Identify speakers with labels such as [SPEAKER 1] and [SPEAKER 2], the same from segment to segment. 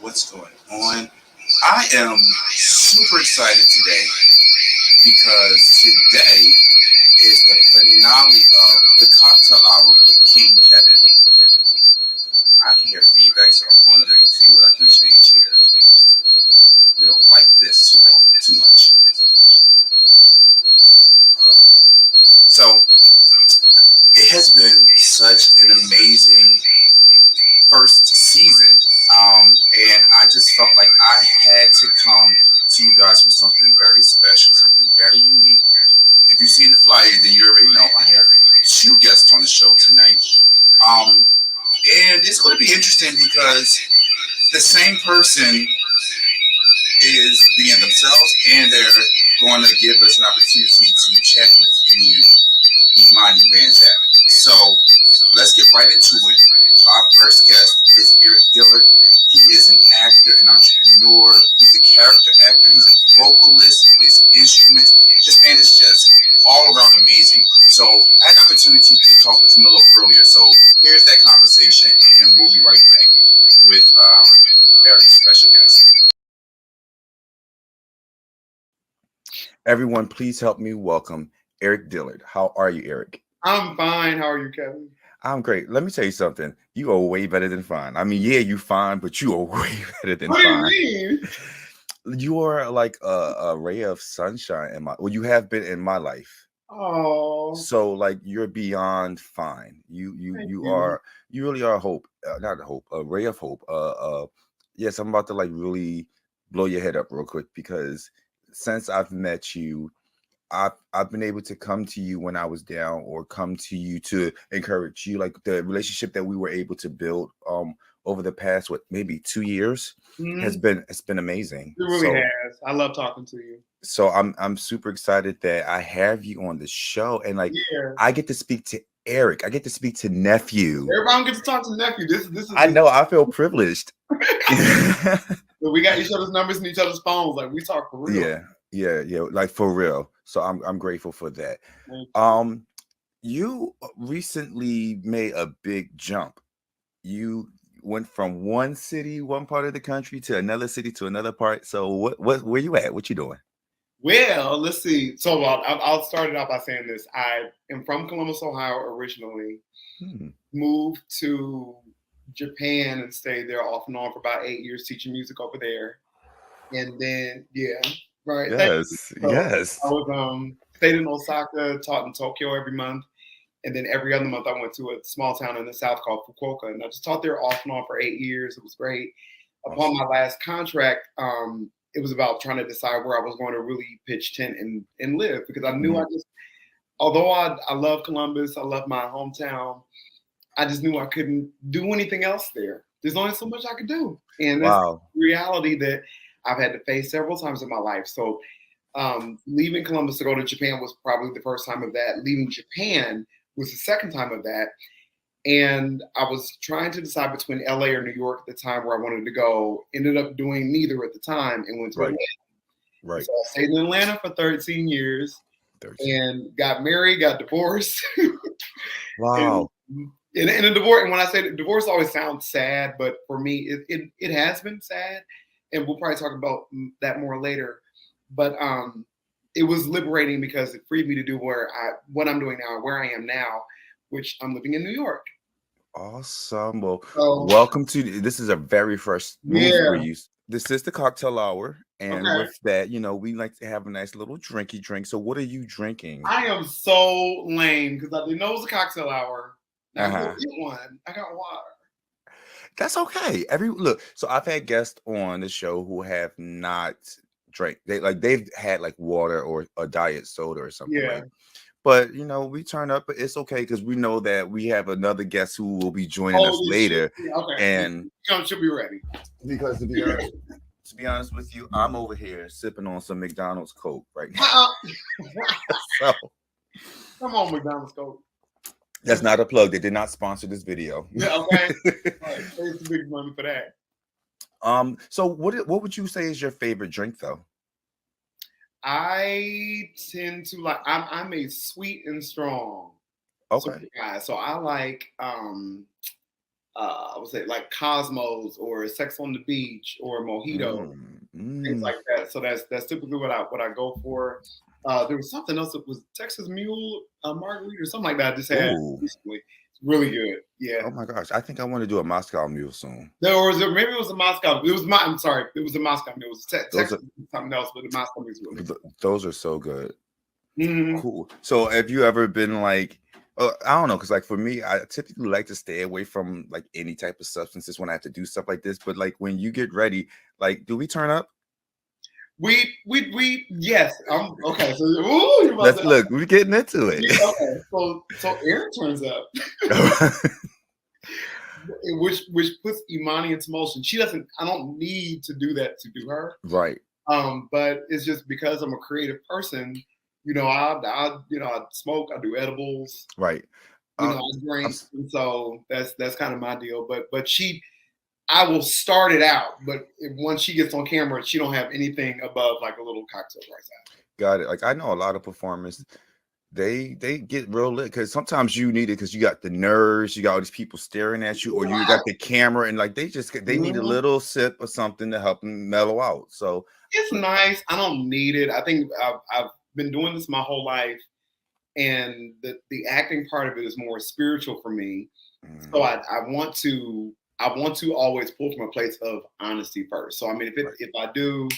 [SPEAKER 1] What's going on? I am super excited today because today is the finale of the cocktail hour with King Kevyn. I can hear feedback, so I'm going to see what I can change here. We don't like this too much. So it has been such an amazing first season. And I just felt like I had to come to you guys with something very special, something very unique. If you've seen the flyer, then you already know I have two guests on the show tonight. And it's going to be interesting because the same person is being themselves, and they're going to give us an opportunity to chat with Imani Vanzap. So let's get right into it. Our first guest is Erik Dillard. He is an actor, an entrepreneur. He's a character actor. He's a vocalist. He plays instruments. This man is just all around amazing. So I had the opportunity to talk with him a little earlier. So here's that conversation, and we'll be right back with our very special guest. Everyone, please help me welcome Erik Dillard. How are you, Erik?
[SPEAKER 2] I'm fine. How are you, Kevin?
[SPEAKER 1] I'm great. Let me tell you something. You are way better than fine. I mean, yeah, you fine, but you are way better than fine.
[SPEAKER 2] What do you
[SPEAKER 1] mean? You are like a ray of sunshine in well, you have been in my life.
[SPEAKER 2] Oh.
[SPEAKER 1] So like you're beyond fine. You really are hope. Not hope, a ray of hope. Yes, I'm about to like really blow your head up real quick because since I've met you, I've been able to come to you when I was down, or come to you to encourage you. Like the relationship that we were able to build over the past maybe 2 years has been amazing.
[SPEAKER 2] It really has. I love talking to you.
[SPEAKER 1] So I'm super excited that I have you on the show, and like I get to speak to Erik. I get to speak to nephew.
[SPEAKER 2] Everybody gets to talk to nephew. This is.
[SPEAKER 1] I know. I feel privileged.
[SPEAKER 2] But we got each other's numbers and each other's phones. Like we talk for real.
[SPEAKER 1] Yeah. Like for real. So I'm grateful for that. You recently made a big jump. You went from one city, one part of the country, to another city, to another part. So where you at? What you doing?
[SPEAKER 2] Well, let's see. So I'll start it off by saying this. I am from Columbus, Ohio originally. Moved to Japan and stayed there off and on for about 8 years teaching music over there. And then, right.
[SPEAKER 1] Yes.
[SPEAKER 2] I was stayed in Osaka, taught in Tokyo every month. And then every other month I went to a small town in the south called Fukuoka. And I just taught there off and on for 8 years. It was great. Upon my last contract, it was about trying to decide where I was going to really pitch tent and live, because I knew although I love Columbus, I love my hometown, I just knew I couldn't do anything else there. There's only so much I could do. And that's the reality that I've had to face several times in my life. So leaving Columbus to go to Japan was probably the first time of that. Leaving Japan was the second time of that. And I was trying to decide between LA or New York at the time where I wanted to go. Ended up doing neither at the time and went to Atlanta.
[SPEAKER 1] Right.
[SPEAKER 2] So I stayed in Atlanta for 13 years and got married, got divorced.
[SPEAKER 1] Wow.
[SPEAKER 2] And a divorce, and when I say divorce always sounds sad, but for me, it has been sad. And we'll probably talk about that more later. But it was liberating because it freed me to do what I'm doing now, where I am now, which I'm living in New York.
[SPEAKER 1] Awesome. Well, welcome to this is a very first move for you. This is the cocktail hour, and with that, we like to have a nice little drinky drink. So, what are you drinking?
[SPEAKER 2] I am so lame because I didn't know it was a cocktail hour. I didn't get one. I got water.
[SPEAKER 1] That's okay. So I've had guests on the show who have not drank. They've had like water or a diet soda or something.
[SPEAKER 2] Yeah.
[SPEAKER 1] Right? But we turn up, but it's okay because we know that we have another guest who will be joining us later. And
[SPEAKER 2] she'll be ready.
[SPEAKER 1] Because to be honest with you, I'm over here sipping on some McDonald's Coke right now. So
[SPEAKER 2] come on, McDonald's Coke.
[SPEAKER 1] That's not a plug. They did not sponsor this video.
[SPEAKER 2] Yeah, okay. Right. Pay some big money for that.
[SPEAKER 1] So what would you say is your favorite drink though?
[SPEAKER 2] I tend to like. I'm a sweet and strong sort
[SPEAKER 3] Okay.
[SPEAKER 2] of guy, so I like I would say like Cosmos or Sex on the Beach or Mojito,
[SPEAKER 3] Mm,
[SPEAKER 2] things
[SPEAKER 3] mm.
[SPEAKER 2] like that. So that's typically what I go for. There was something else that was Texas Mule Margarita or something like that I just had
[SPEAKER 3] Ooh.
[SPEAKER 2] recently. It's really good. Yeah.
[SPEAKER 3] Oh my gosh. I think I want to do a Moscow Mule soon.
[SPEAKER 2] There was maybe it was a Moscow. It was my. I'm sorry. It was a Moscow. It was
[SPEAKER 3] Those
[SPEAKER 2] Texas
[SPEAKER 3] are
[SPEAKER 2] something else, but the Moscow is really
[SPEAKER 3] those are so good.
[SPEAKER 2] good. Mhm.
[SPEAKER 3] Cool. So have you ever been like, I don't know, because like for me, I typically like to stay away from like any type of substances when I have to do stuff like this. But like when you get ready, like, do we turn up?
[SPEAKER 2] Yes. I'm okay. So ooh, you about
[SPEAKER 3] Let's
[SPEAKER 2] to
[SPEAKER 3] look. We're getting into it.
[SPEAKER 2] okay. So Erik turns up, which puts Imani into motion. She doesn't. I don't need to do that to do her.
[SPEAKER 3] Right.
[SPEAKER 2] But it's just because I'm a creative person. I smoke. I do edibles.
[SPEAKER 3] Right.
[SPEAKER 2] I
[SPEAKER 3] I'm
[SPEAKER 2] drink, and so that's kind of my deal. But I will start it out. But once she gets on camera, she don't have anything above like a little cocktail right now.
[SPEAKER 3] got it. Like I know a lot of performers, they get real lit because sometimes you need it because you got the nerves, you got all these people staring at you, or you got the camera, and like they need a
[SPEAKER 2] Mhm.
[SPEAKER 3] little sip of something to help them mellow out. So
[SPEAKER 2] It's nice. I don't need it. I think I've been doing this my whole life, and the acting part of it is more spiritual for me. So
[SPEAKER 3] mm,
[SPEAKER 2] I want to always pull from a place of honesty first. So I mean,
[SPEAKER 3] right.
[SPEAKER 2] if I do,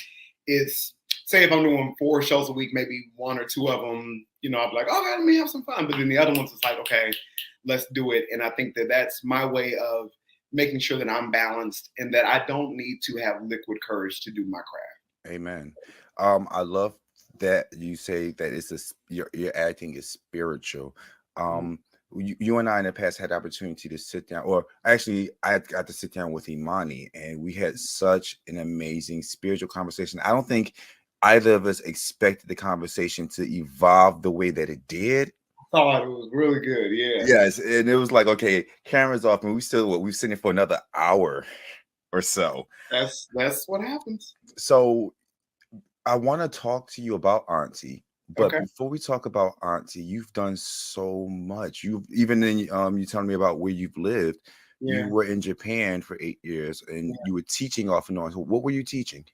[SPEAKER 2] it's say if I'm doing 4 shows a week, maybe 1 or 2 of them, I'll be like, oh, let me have some fun. But then the other ones, it's like, okay, let's do it. And I think that that's my way of making sure that I'm balanced and that I don't need to have liquid courage to do my craft.
[SPEAKER 3] Amen. I love that you say that your acting is spiritual.
[SPEAKER 2] Mhm.
[SPEAKER 3] You and I in the past had the opportunity to sit down, or actually, I got to sit down with Imani, and we had such an amazing spiritual conversation. I don't think either of us expected the conversation to evolve the way that it did.
[SPEAKER 2] Thought it was really good. Yeah,
[SPEAKER 3] Yes, and it was like, okay, cameras off, and we sitting for another hour or so.
[SPEAKER 2] that's what happens.
[SPEAKER 3] So I want to talk to you about Auntie, but
[SPEAKER 2] Okay.
[SPEAKER 3] before we talk about Auntie, you've done so much. You've even in you telling me about where you've lived. You
[SPEAKER 2] Yeah.
[SPEAKER 3] were in Japan for 8 years, and you were teaching off and on. So what were you teaching?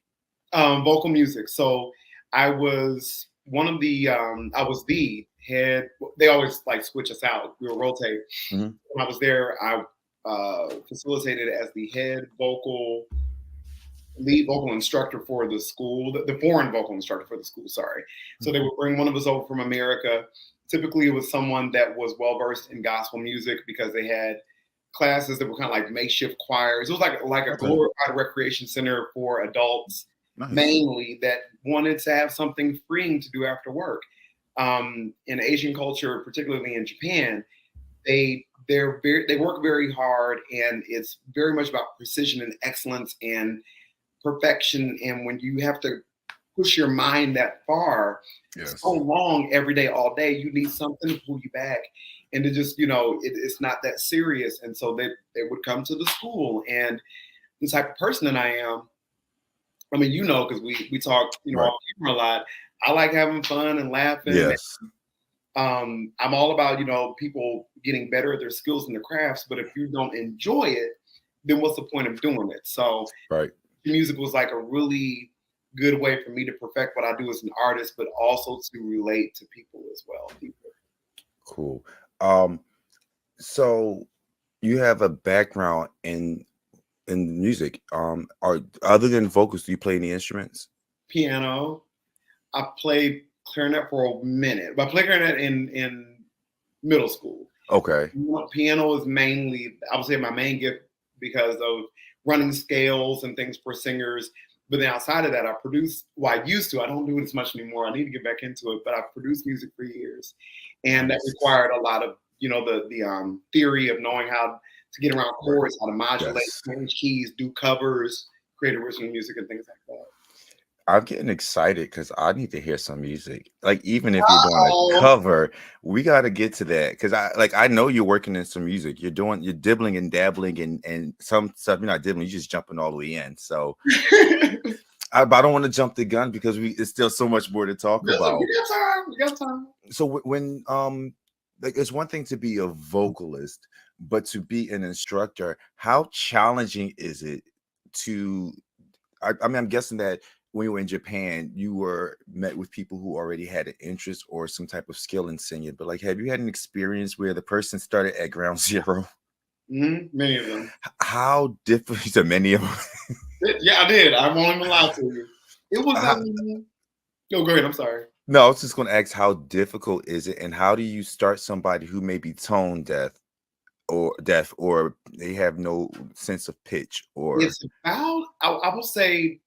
[SPEAKER 2] Vocal music. So I was one of the I was the head. They always like switch us out. We will rotate.
[SPEAKER 3] Mhm.
[SPEAKER 2] When I was there, I facilitated as the lead vocal instructor for the school, the foreign vocal instructor for the school. Sorry. So they would bring one of us over from America. Typically, it was someone that was well versed in gospel music because they had classes that were kind of like makeshift choirs. It was like a
[SPEAKER 3] Okay,
[SPEAKER 2] glorified recreation center for adults,
[SPEAKER 3] nice.
[SPEAKER 2] mainly that wanted to have something freeing to do after work. In Asian culture, particularly in Japan, they work very hard, and it's very much about precision and excellence and perfection. And when you have to push your mind that far so
[SPEAKER 3] Yes,
[SPEAKER 2] long every day, all day, you need something to pull you back. And to just, it's not that serious. And so they would come to the school. And the type of person that I am, I mean, because we talk,
[SPEAKER 3] right.
[SPEAKER 2] off camera a lot. I like having fun and laughing.
[SPEAKER 3] Yes,
[SPEAKER 2] I'm all about, people getting better at their skills and their crafts. But if you don't enjoy it, then what's the point of doing it? So
[SPEAKER 3] right.
[SPEAKER 2] music was like a really good way for me to perfect what I do as an artist, but also to relate to people as well.
[SPEAKER 3] Cool. Um, so you have a background in music. Are other than vocals, do you play any instruments?
[SPEAKER 2] Piano. I played clarinet for a minute, but I played clarinet in middle school.
[SPEAKER 3] Okay.
[SPEAKER 2] Piano is mainly, I would say, my main gift because of running scales and things for singers. But then outside of that, I produce. Well, I used to. I don't do it as much anymore. I need to get back into it. But I've produced music for years, and that
[SPEAKER 3] Nice.
[SPEAKER 2] required a lot of the theory of knowing how to get around
[SPEAKER 3] Right.
[SPEAKER 2] chords, how to modulate,
[SPEAKER 3] Yes.
[SPEAKER 2] change keys, do covers, create original music, and things like that.
[SPEAKER 3] I'm getting excited because I need to hear some music. Like even if you're doing a
[SPEAKER 2] Oh.
[SPEAKER 3] cover, we got to get to that because I know you're working in some music. You're dibbling and dabbling and some stuff. You're not dibbling. You're just jumping all the way in. So but I don't want to jump the gun because it's still so much more to talk about.
[SPEAKER 2] We got time. We got time.
[SPEAKER 3] So when like it's one thing to be a vocalist, but to be an instructor, how challenging is it to? I mean, I'm guessing that when you were in Japan, you were met with people who already had an interest or some type of skill in singing. But like, have you had an experience where the person started at ground zero?
[SPEAKER 2] Many of them.
[SPEAKER 3] How different are many of them?
[SPEAKER 2] Yeah, I did. I won't even lie to you. It was. No, go ahead. I'm sorry.
[SPEAKER 3] No, I was just going to ask, how difficult is it, and how do you start somebody who may be tone deaf, or they have no sense of pitch? Or
[SPEAKER 2] It's about. I will say.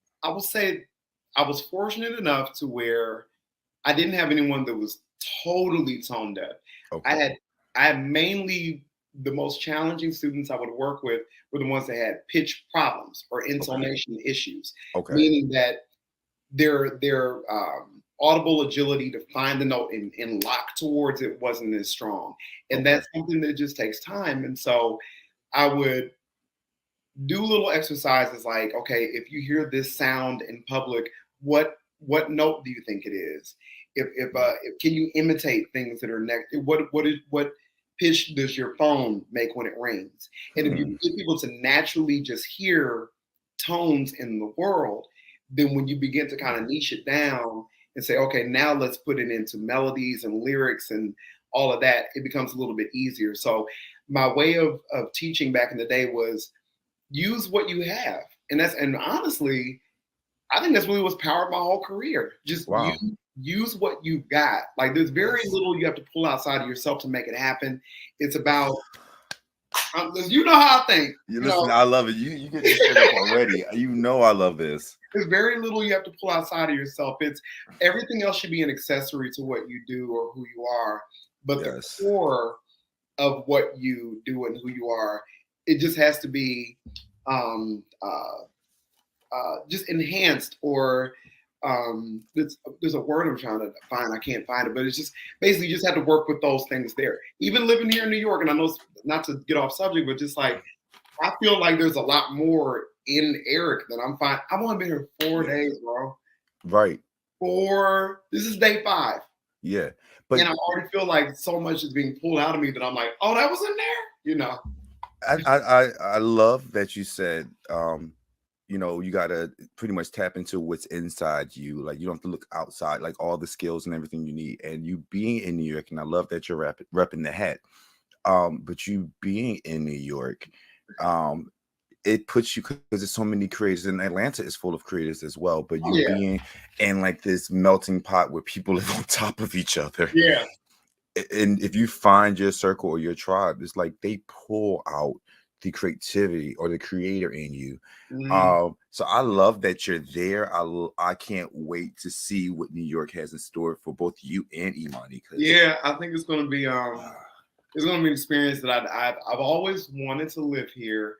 [SPEAKER 2] I was fortunate enough to where I didn't have anyone that was totally tone deaf.
[SPEAKER 3] okay,
[SPEAKER 2] I had mainly the most challenging students I would work with were the ones that had pitch problems or intonation issues,
[SPEAKER 3] okay,
[SPEAKER 2] meaning that their audible agility to find the note and lock towards it wasn't as strong, and
[SPEAKER 3] okay.
[SPEAKER 2] that's something that just takes time. And so I would do little exercises like, okay, if you hear this sound in public, what note do you think it is? If can you imitate things that are next? What pitch does your phone make when it rings? And if you get people to naturally just hear tones in the world, then when you begin to kind of niche it down and say, okay, now let's put it into melodies and lyrics and all of that, it becomes a little bit easier. So my way of teaching back in the day was use what you have. And honestly, I think that's really what's powered my whole career. Just
[SPEAKER 3] Wow.
[SPEAKER 2] use what you've got. Like there's very little you have to pull outside of yourself to make it happen. It's about you know how I think.
[SPEAKER 3] Listen, I love it. You get this set up already. You know I love this.
[SPEAKER 2] There's very little you have to pull outside of yourself. It's everything else should be an accessory to what you do or who you are. But the core of what you do and who you are, it just has to be just enhanced, or there's a word I'm trying to find. I can't find it, but it's just basically you just have to work with those things there. Even living here in New York, and I know not to get off subject, but just like I feel like there's a lot more in Erik than I'm fine. I've only been here 4 days, bro.
[SPEAKER 3] Right.
[SPEAKER 2] This is day 5.
[SPEAKER 3] Yeah. But
[SPEAKER 2] and I already feel like so much is being pulled out of me that I'm like, oh, that was in there, you know.
[SPEAKER 3] I love that you said you gotta pretty much tap into what's inside you. Like you don't have to look outside, like all the skills and everything you need. And you being in New York, and I love that you're repping the hat. But you being in New York, it puts you, because there's so many creators, and Atlanta is full of creators as well. But you being in like this melting pot where people live on top of each other.
[SPEAKER 2] Yeah.
[SPEAKER 3] And if you find your circle or your tribe, it's like they pull out the creativity or the creator in you. So I love that you're there. I can't wait to see what New York has in store for both you and Imani.
[SPEAKER 2] Yeah, I think it's going to be an experience that I've always wanted to live here.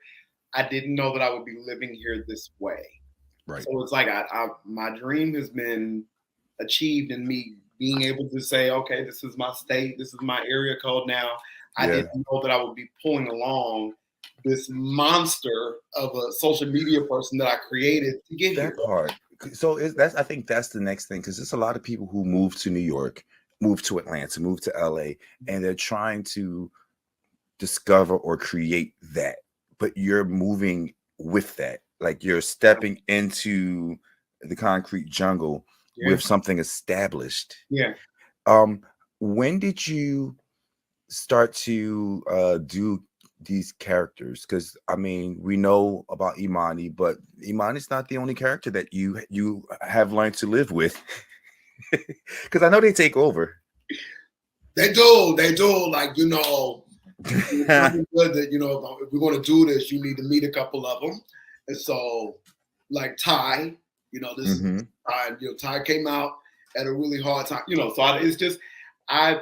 [SPEAKER 2] I didn't know that I would be living here this way.
[SPEAKER 3] Right.
[SPEAKER 2] So it's like my dream has been achieved in me being able to say, okay, this is my state, this is my area code now. I didn't know that I would be pulling along this monster of a social media person that I created to get
[SPEAKER 3] that
[SPEAKER 2] here.
[SPEAKER 3] part. So I think that's the next thing, because there's a lot of people who move to New York, move to Atlanta, move to LA, and they're trying to discover or create that. But you're moving with that. Like you're stepping into the concrete jungle with something established.
[SPEAKER 2] Yeah.
[SPEAKER 3] When did you start to do these characters? Because I mean, we know about Imani, but Imani's not the only character that you have learned to live with. Because I know they take over.
[SPEAKER 2] They do. Like, you know, it's good that, you know, if we're going to do this, you need to meet a couple of them. And so, like Ty, you know, this is Ty. You know, Ty came out at a really hard time. You know, so it's just I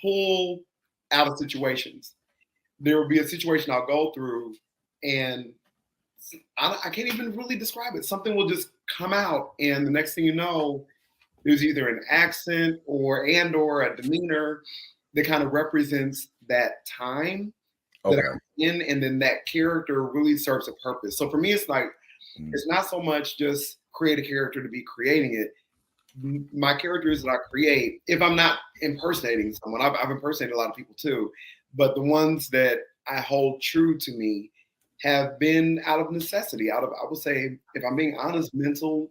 [SPEAKER 2] pull out of situations. There will be a situation I'll go through, and I can't even really describe it. Something will just come out, and the next thing you know, there's either an accent or a demeanor that kind of represents that time that I'm in, and then that character really serves a purpose. So for me, it's like it's not so much just create a character to be creating it. My characters that I create, if I'm not impersonating someone, I've impersonated a lot of people too, but the ones that I hold true to me have been out of necessity, I would say, if I'm being honest, mental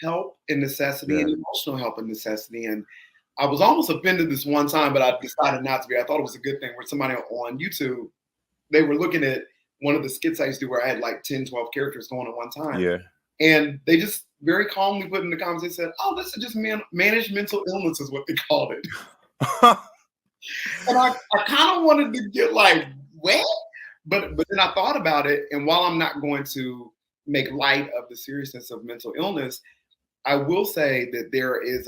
[SPEAKER 2] help and necessity and emotional help and necessity. And I was almost offended this one time, but I decided not to be. I thought it was a good thing where somebody on YouTube, they were looking at one of the skits I used to do where I had like 10, 12 characters going at one time.
[SPEAKER 3] Yeah.
[SPEAKER 2] And they just very calmly put in the comments, they said, oh, this is just managed mental illness is what they called it. And I kind of wanted to get like, what? But then I thought about it. And while I'm not going to make light of the seriousness of mental illness, I will say that there is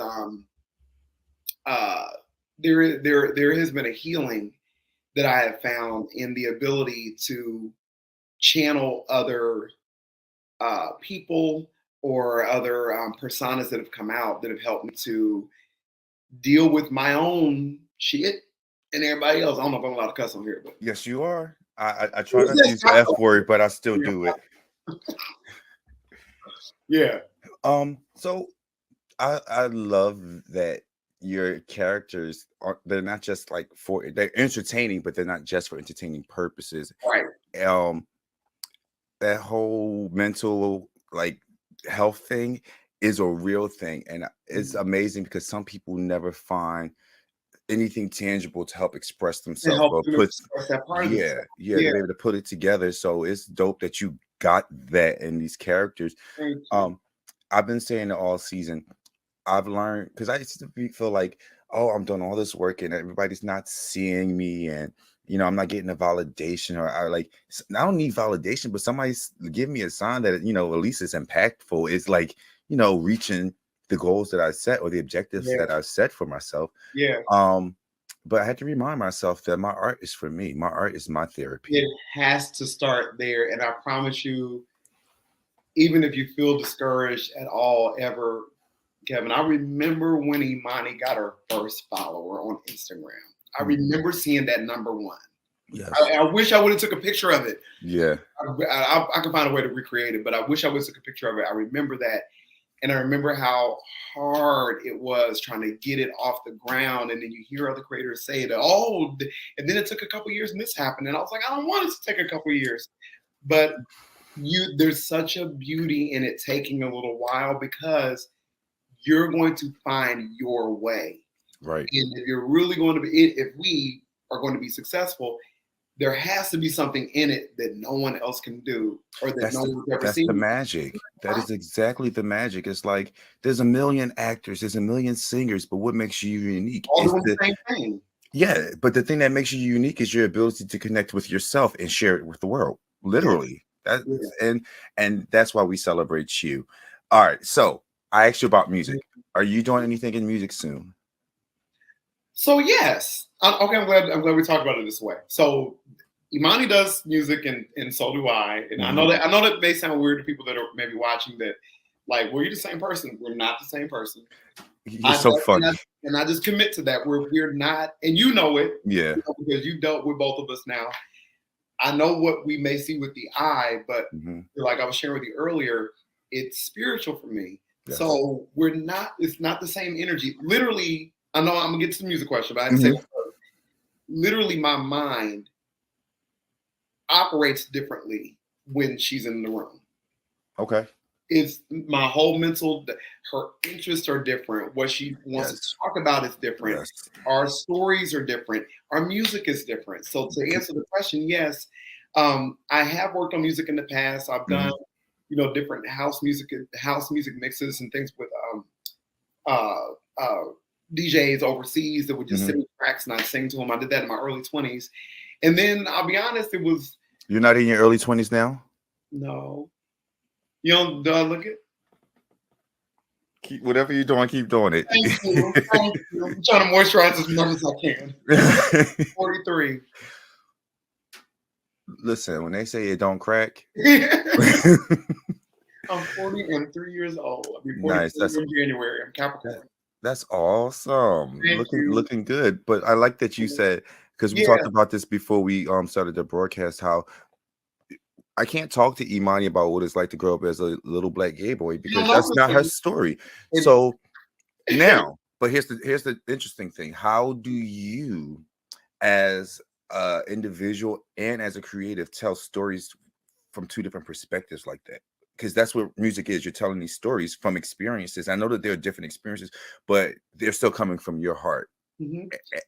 [SPEAKER 2] there has been a healing that I have found in the ability to channel other people or other personas that have come out that have helped me to deal with my own shit and everybody else. I don't know if I'm allowed to cuss on here, but
[SPEAKER 3] yes, you are. I try not to use the F word, but I still do it.
[SPEAKER 2] Yeah.
[SPEAKER 3] So I love that your characters they're not just like they're entertaining, but they're not just for entertaining purposes.
[SPEAKER 2] Right.
[SPEAKER 3] That whole mental like health thing is a real thing, and it's amazing because some people never find anything tangible to help express themselves or put they're able to put it together. So it's dope that you got that in these characters. I've been saying it all season. I've learned because I used to feel like, oh, I'm doing all this work and everybody's not seeing me, and I'm not getting a validation, or I don't need validation, but somebody's give me a sign that at least it's impactful. It's like reaching the goals that I set or the objectives that I set for myself.
[SPEAKER 2] Yeah.
[SPEAKER 3] But I had to remind myself that my art is for me. My art is my therapy.
[SPEAKER 2] It has to start there, and I promise you, even if you feel discouraged at all, ever, Kevin, I remember when Imani got her first follower on Instagram. I remember seeing that number one.
[SPEAKER 3] Yes.
[SPEAKER 2] I wish I would have took a picture of it.
[SPEAKER 3] Yeah.
[SPEAKER 2] I can find a way to recreate it, but I wish I would have took a picture of it. I remember that. And I remember how hard it was trying to get it off the ground. And then you hear other creators say that, and then it took a couple years and this happened. And I was like, I don't want it to take a couple years. But there's such a beauty in it taking a little while because you're going to find your way.
[SPEAKER 3] Right.
[SPEAKER 2] And if you're really going to be, if we are going to be successful, there has to be something in it that no one else can do, or that no one's ever seen.
[SPEAKER 3] That's the magic. That is exactly the magic. It's like there's a million actors, there's a million singers, but what makes you unique?
[SPEAKER 2] All doing the same thing.
[SPEAKER 3] Yeah, but the thing that makes you unique is your ability to connect with yourself and share it with the world. Literally. And that's why we celebrate you. All right. So I asked you about music. Are you doing anything in music soon?
[SPEAKER 2] So yes. Okay, I'm glad we talked about it this way. So Imani does music and so do I. And I know that may sound weird to people that are maybe watching that, like, well, you're the same person. We're not the same person.
[SPEAKER 3] You're so funny.
[SPEAKER 2] And I just commit to that. We're not, and you know it.
[SPEAKER 3] Yeah.
[SPEAKER 2] Because you've dealt with both of us now. I know what we may see with the eye, but like I was sharing with you earlier, it's spiritual for me. Yes. So it's not the same energy. Literally, I know I'm gonna get to the music question, but I have to say first, literally my mind operates differently when she's in the room.
[SPEAKER 3] Okay.
[SPEAKER 2] It's my whole mental, her interests are different. What she wants to talk about is different. Yes. Our stories are different. Our music is different. So to answer the question, yes, I have worked on music in the past. I've done, different house music mixes and things with DJs overseas that would just sing tracks and I'd sing to them. I did that in my early 20s. And then I'll be honest, it was.
[SPEAKER 3] You're not in your early 20s now?
[SPEAKER 2] No. You don't, do I look it?
[SPEAKER 3] Keep whatever you're doing, keep doing it.
[SPEAKER 2] Thank you. Thank you. I'm trying to moisturize as much as I can. 43.
[SPEAKER 3] Listen, when they say it don't crack.
[SPEAKER 2] I'm 40 and 3 years old. I'll be 40
[SPEAKER 3] nice. That's
[SPEAKER 2] in January. I'm Capricorn.
[SPEAKER 3] That's awesome. Looking good. But I like that you said, because we talked about this before we started the broadcast, how I can't talk to Imani about what it's like to grow up as a little black gay boy because
[SPEAKER 2] know
[SPEAKER 3] that's
[SPEAKER 2] this
[SPEAKER 3] not her
[SPEAKER 2] thing.
[SPEAKER 3] story. So now, but here's the interesting thing. How do you, as a individual and as a creative, tell stories from two different perspectives like that? Because that's what music is. You're telling these stories from experiences. I know that there are different experiences, but they're still coming from your heart.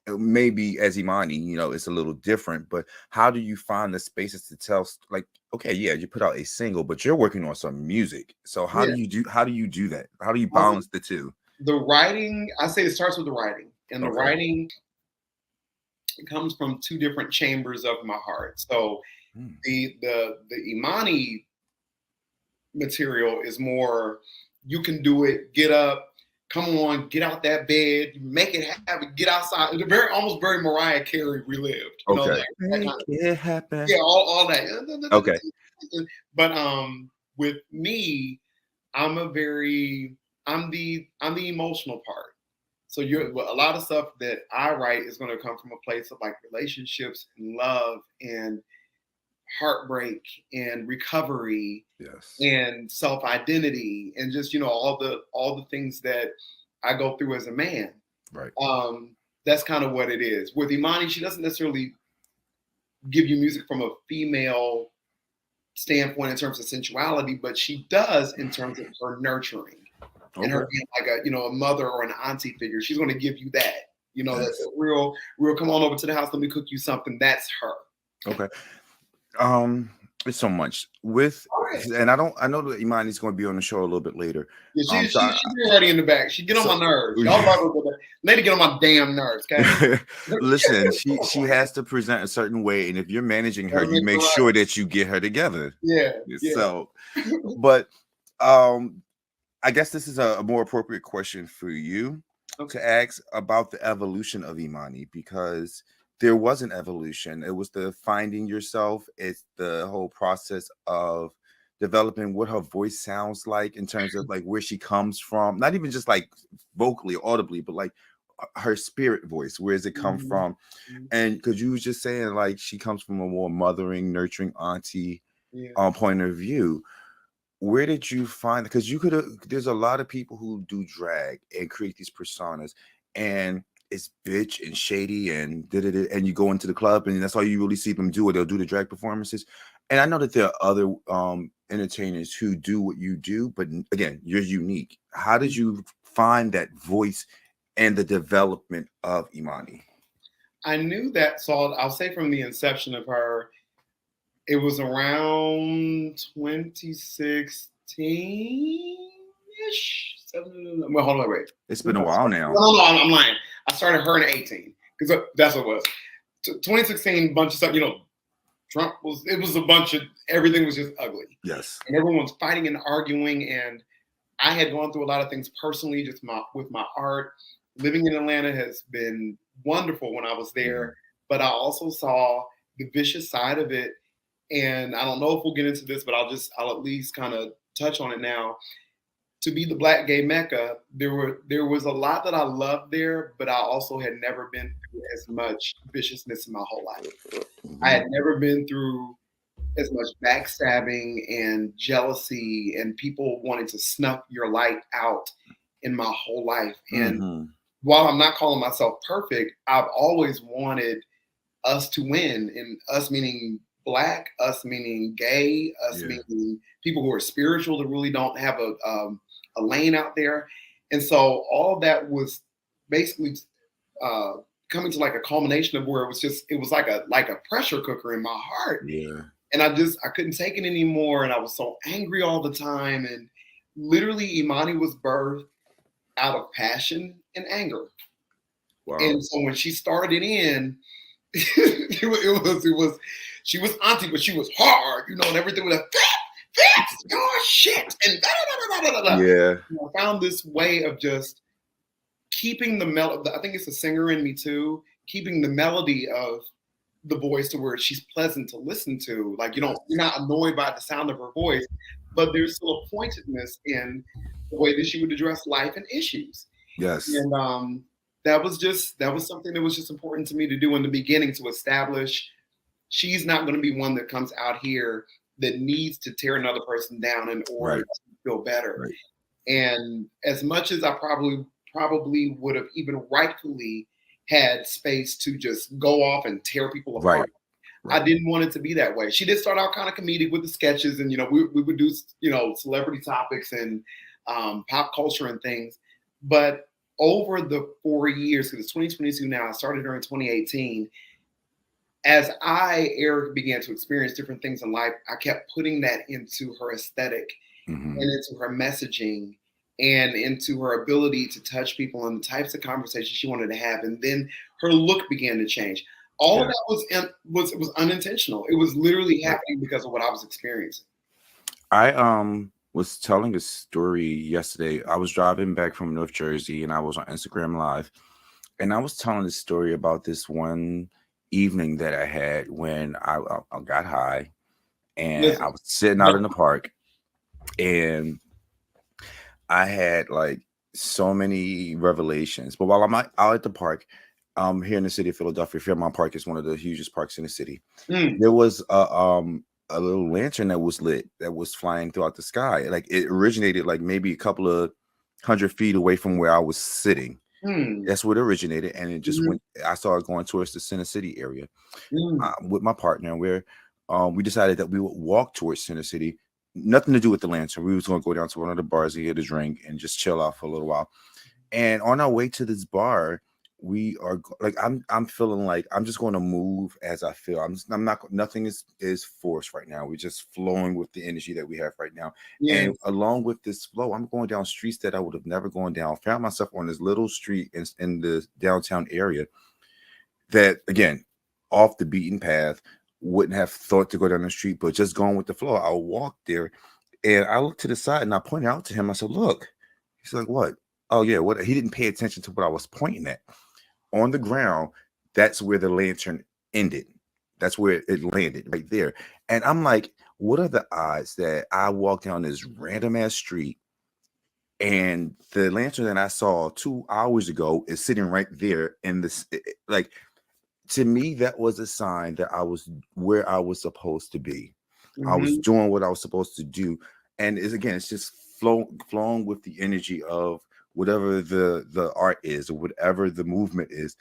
[SPEAKER 3] Maybe as Imani, you know, it's a little different, but how do you find the spaces to tell, like, okay, yeah, you put out a single, but you're working on some music. So how do you do that? How do you balance the two?
[SPEAKER 2] The writing, I say it starts with the writing. And the writing, it comes from two different chambers of my heart. So the Imani material is more, you can do it, get up, come on, get out that bed, make it happen, get outside. It's almost very Mariah Carey relived. You know, like, that kind of,
[SPEAKER 3] it happen.
[SPEAKER 2] Yeah, all that.
[SPEAKER 3] Okay.
[SPEAKER 2] But with me, I'm the emotional part. So a lot of stuff that I write is going to come from a place of like relationships and love and heartbreak and recovery, and self-identity, and just, you know, all the things that I go through as a man.
[SPEAKER 3] Right.
[SPEAKER 2] That's kind of what it is. With Imani, she doesn't necessarily give you music from a female standpoint in terms of sensuality, but she does in terms of her nurturing and her being like a, you know, a mother or an auntie figure. She's going to give you that, you know, that's a real, come on over to the house, let me cook you something. That's her.
[SPEAKER 3] Okay. It's so much with, and I know that Imani's going to be on the show a little bit later.
[SPEAKER 2] Yeah, she's already in the back. She get on my nerves. Y'all love her, lady, get on my damn nerves. Okay.
[SPEAKER 3] Listen, she has to present a certain way, and if you're managing her, you make sure that you get her together.
[SPEAKER 2] Yeah.
[SPEAKER 3] So, but I guess this is a more appropriate question for you to ask about the evolution of Imani, because there was an evolution. It was the finding yourself. It's the whole process of developing what her voice sounds like in terms of like where she comes from. Not even just like vocally, audibly, but like her spirit voice. Where does it come from? And because you was just saying like she comes from a more mothering, nurturing auntie point of view. Where did you find? Because there's a lot of people who do drag and create these personas, and it's bitch and shady and and you go into the club and that's all you really see them do, or they'll do the drag performances. And I know that there are other entertainers who do what you do, but again, you're unique. How did you find that voice and the development of Imani?
[SPEAKER 2] I knew that, so I'll say from the inception of her, it was around 2016-ish. Well, hold on, wait.
[SPEAKER 3] It's been a while now.
[SPEAKER 2] No, I'm lying. I started her in 18 because that's what it was. 2016, bunch of stuff. You know, Trump it was a bunch of, everything was just ugly.
[SPEAKER 3] Yes.
[SPEAKER 2] And everyone was fighting and arguing, and I had gone through a lot of things personally, just with my art. Living in Atlanta has been wonderful when I was there, but I also saw the vicious side of it. And I don't know if we'll get into this, but I'll at least kind of touch on it now. To be the Black gay Mecca, there was a lot that I loved there, but I also had never been through as much viciousness in my whole life. I had never been through as much backstabbing and jealousy and people wanting to snuff your light out in my whole life. And while I'm not calling myself perfect, I've always wanted us to win, and us meaning Black, us meaning gay, us meaning people who are spiritual that really don't have a lane out there. And so all of that was basically coming to like a culmination of where it was like a pressure cooker in my heart.
[SPEAKER 3] Yeah.
[SPEAKER 2] And I couldn't take it anymore. And I was so angry all the time. And literally Imani was birthed out of passion and anger. Wow. And so when she started in, it was she was auntie, but she was hard, you know, and everything was like, that's your shit. And
[SPEAKER 3] yeah.
[SPEAKER 2] I found this way of just keeping the melody. I think it's a singer in me too, keeping the melody of the voice to where she's pleasant to listen to. Like, you're not annoyed by the sound of her voice, but there's still a pointedness in the way that she would address life and issues.
[SPEAKER 3] Yes.
[SPEAKER 2] And that was something that was just important to me to do in the beginning, to establish she's not going to be one that comes out here that needs to tear another person down in order
[SPEAKER 3] Right.
[SPEAKER 2] to feel better.
[SPEAKER 3] Right.
[SPEAKER 2] And as much as I probably would have even rightfully had space to just go off and tear people apart,
[SPEAKER 3] Right.
[SPEAKER 2] I didn't want it to be that way. She did start out kind of comedic with the sketches, and we would do celebrity topics and pop culture and things. But over the 4 years, because it's 2022 now, I started her in 2018. As Erik, began to experience different things in life, I kept putting that into her aesthetic
[SPEAKER 3] Mm-hmm.
[SPEAKER 2] and into her messaging and into her ability to touch people and the types of conversations she wanted to have. And then her look began to change. All of that was unintentional. It was literally happening because of what I was experiencing.
[SPEAKER 3] I was telling a story yesterday. I was driving back from North Jersey and I was on Instagram Live, and I was telling the story about this one evening that I had when I got high, and
[SPEAKER 2] Listen,
[SPEAKER 3] I was sitting out in the park, and I had like so many revelations. But while I'm out at the park, here in the city of Philadelphia, Fairmount Park is one of the hugest parks in the city. There was a little lantern that was lit, that was flying throughout the sky. Like it originated like maybe a couple of 100 feet away from where I was sitting. That's what originated, and it just went. I started going towards the Center City area with my partner, where we decided that we would walk towards Center City. Nothing to do with the lantern. We was going to go down to one of the bars and get a drink and just chill out for a little while. And on our way to this bar, we are like, I'm feeling like I'm just going to move as I feel. I'm not. Nothing is forced right now. We're just flowing with the energy that we have right now.
[SPEAKER 2] Yeah.
[SPEAKER 3] And along with this flow, I'm going down streets that I would have never gone down. Found myself on this little street in the downtown area that, again, off the beaten path. Wouldn't have thought to go down the street, but just going with the flow. I walked there, and I looked to the side, and I pointed out to him. I said, "Look." He's like, "What?" Oh yeah, what? He didn't pay attention to what I was pointing at. On the ground, that's where the lantern ended. That's where it landed, right there. And I'm like, what are the odds that I walk down this random ass street and the lantern that I saw 2 hours ago is sitting right there in this, like, to me, that was a sign that I was where I was supposed to be. I was doing what I was supposed to do. And it's just flowing with the energy of whatever the art is or whatever the movement is.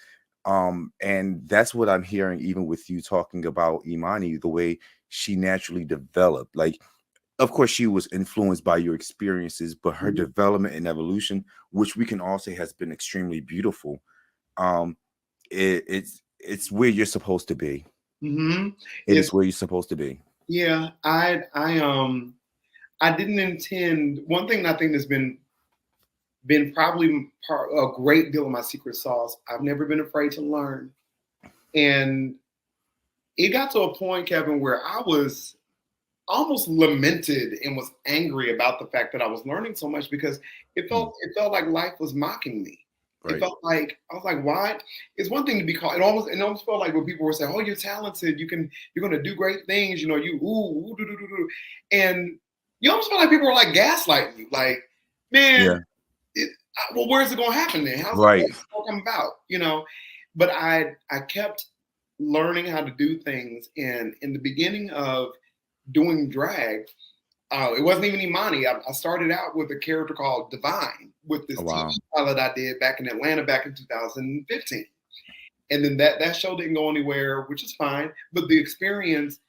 [SPEAKER 3] And that's what I'm hearing, even with you talking about Imani, the way she naturally developed. Like, of course, she was influenced by your experiences, but her development and evolution, which we can all say has been extremely beautiful. It's where you're supposed to be. It's where you're supposed to be.
[SPEAKER 2] Yeah, I didn't intend. One thing I think that's been probably a great deal of my secret sauce. I've never been afraid to learn, and it got to a point, Kevin, where I was almost lamented and was angry about the fact that I was learning so much, because it felt like life was mocking me. Right. It felt like I was like, why? It's one thing to be called. It almost felt like when people were saying, "Oh, you're talented. You're going to do great things. You do," and you almost felt like people were like gaslighting you. Like, man, well, where's it going to happen then? How's it going to come about? But I kept learning how to do things, and in the beginning of doing drag, it wasn't even Imani. I started out with a character called Divine with this TV pilot I did back in Atlanta back in 2015. And then that show didn't go anywhere, which is fine. But the experience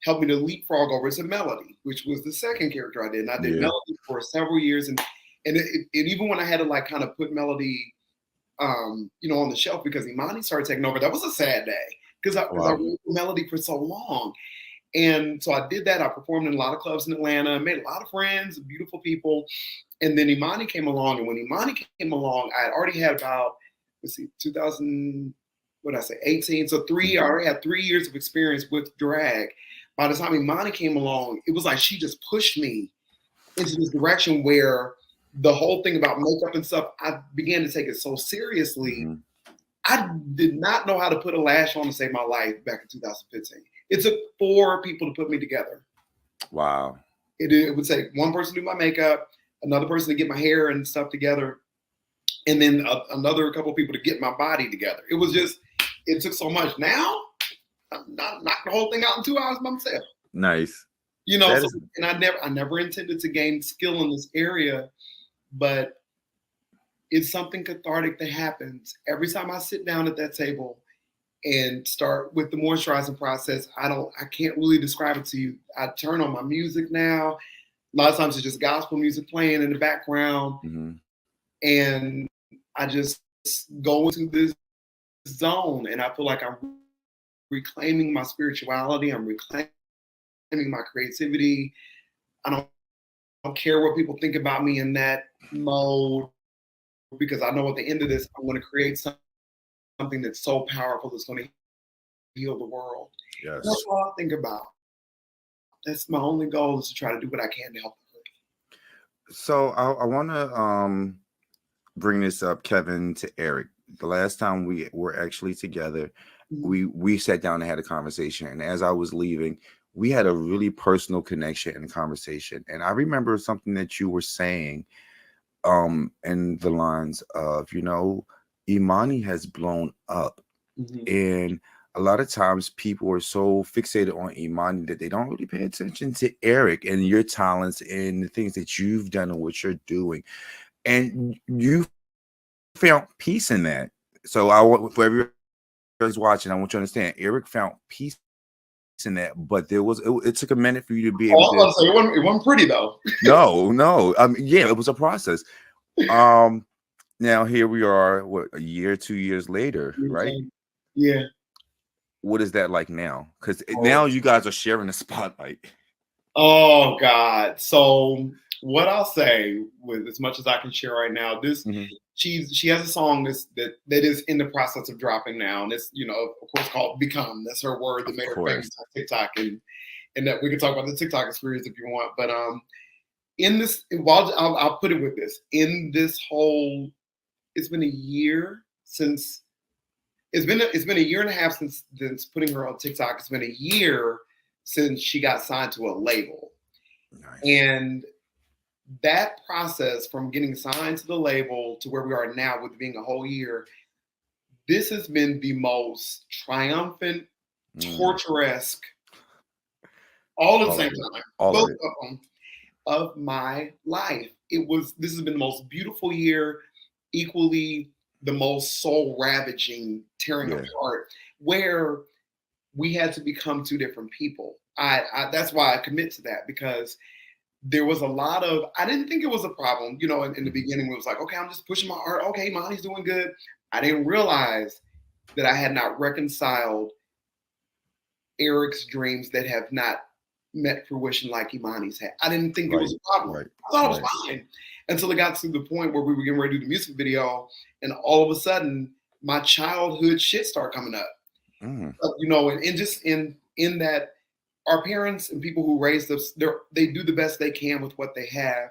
[SPEAKER 2] helped me to leapfrog over to Melody, which was the second character I did. And I did Melody for several years. And even when I had to like kind of put Melody, on the shelf because Imani started taking over, that was a sad day because I wrote Melody for so long. And so I did that. I performed in a lot of clubs in Atlanta, made a lot of friends, beautiful people. And then Imani came along. And when Imani came along, I had already had about, 18. So I already had 3 years of experience with drag. By the time Imani came along, it was like she just pushed me into this direction where the whole thing about makeup and stuff, I began to take it so seriously. I did not know how to put a lash on to save my life back in 2015. It took 4 people to put me together.
[SPEAKER 3] Wow.
[SPEAKER 2] It would take one person to do my makeup, another person to get my hair and stuff together, and then another couple of people to get my body together. It took so much. Now, I knocked the whole thing out in 2 hours by myself.
[SPEAKER 3] Nice.
[SPEAKER 2] You know,
[SPEAKER 3] That
[SPEAKER 2] so
[SPEAKER 3] is
[SPEAKER 2] and I never intended to gain skill in this area, but it's something cathartic that happens every time I sit down at that table and start with the moisturizing process. I can't really describe it to you. I turn on my music now. A lot of times it's just gospel music playing in the background,
[SPEAKER 3] mhm.
[SPEAKER 2] and I just go into this zone, and I feel like I'm reclaiming my spirituality. I'm reclaiming my creativity. I don't care what people think about me in that mode, because I know at the end of this, I'm going to create something that's so powerful that's going to heal the world. And
[SPEAKER 3] Yes.
[SPEAKER 2] that's all I think about. That's my only goal, is to try to do what I can to help the world.
[SPEAKER 3] So I want to bring this up, Kevin, to Erik. The last time we were actually together, we sat down and had a conversation. And as I was leaving, we had a really personal connection and conversation. And I remember something that you were saying, in the lines of, Imani has blown up.
[SPEAKER 2] Mhm.
[SPEAKER 3] And a lot of times people are so fixated on Imani that they don't really pay attention to Erik and your talents and the things that you've done and what you're doing. And you found peace in that. So I want, for everybody's watching, I want you to understand, Erik found peace in that, but it took a minute for you to be able to.
[SPEAKER 2] Also, it wasn't pretty though.
[SPEAKER 3] No. Yeah, it was a process. Now here we are, what, a year, 2 years later, right?
[SPEAKER 2] Yeah.
[SPEAKER 3] What is that like now? Because
[SPEAKER 2] Oh.
[SPEAKER 3] now you guys are sharing the spotlight.
[SPEAKER 2] Oh God. So what I'll say, with as much as I can share right now, she has a song that is in the process of dropping now, and it's, of course, called "Become." That's her word that made her famous on TikTok, and that we can talk about the TikTok experience if you want. But in this, I'll put it with this: in this whole, it's been a year since. It's been a year and a half since putting her on TikTok. It's been a year since she got signed to a label.
[SPEAKER 3] Nice.
[SPEAKER 2] And that process from getting signed to the label to where we are now, with being a whole year, this has been the most triumphant, torturesque, all at the same time, both of them, of my life. This has been the most beautiful year, equally the most soul ravaging, tearing apart, where we had to become two different people. That's why I commit to that, because there was a lot of, I didn't think it was a problem, in the beginning. It was like, okay, I'm just pushing my art. Okay, Imani's doing good. I didn't realize that I had not reconciled Erik's dreams that have not met fruition like Imani's had. I didn't think it was a problem. I thought it was fine, until it got to the point where we were getting ready to do the music video, and all of a sudden my childhood shit started coming up. And just in that, our parents and people who raised us, they do the best they can with what they have.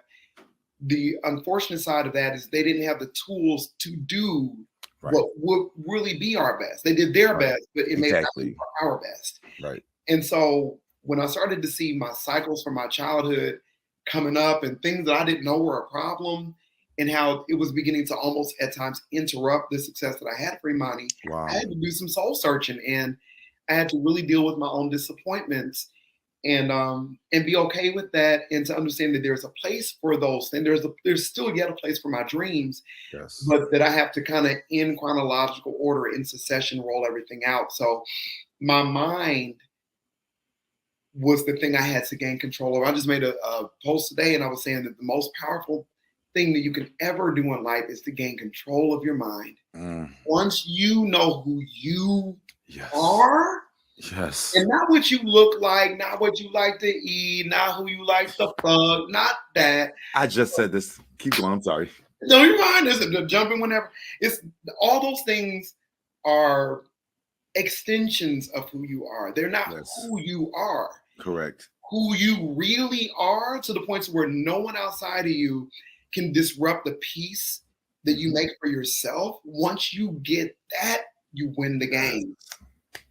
[SPEAKER 2] The unfortunate side of that is they didn't have the tools to do what would really be our best. They did their best, but it may not be our best.
[SPEAKER 3] Right.
[SPEAKER 2] And so when I started to see my cycles from my childhood coming up, and things that I didn't know were a problem, and how it was beginning to almost at times interrupt the success that I had for Imani, I had to do some soul searching, and I had to really deal with my own disappointments, and be okay with that, and to understand that there's a place for those things. There's still yet a place for my dreams, but that I have to kind of, in chronological order, in succession, roll everything out. So my mind was the thing I had to gain control of. I just made a post today, and I was saying that the most powerful thing that you can ever do in life is to gain control of your mind. Once you know who you are, and not what you look like, not what you like to eat, not who you like to fuck, not that.
[SPEAKER 3] I just said this. Keep going. I'm sorry.
[SPEAKER 2] No, you're fine. There's a jumping whenever. It's all those things are extensions of who you are. They're not who you are.
[SPEAKER 3] Correct.
[SPEAKER 2] Who you really are, to the point where no one outside of you can disrupt the peace that you make for yourself. Once you get that, you win the game.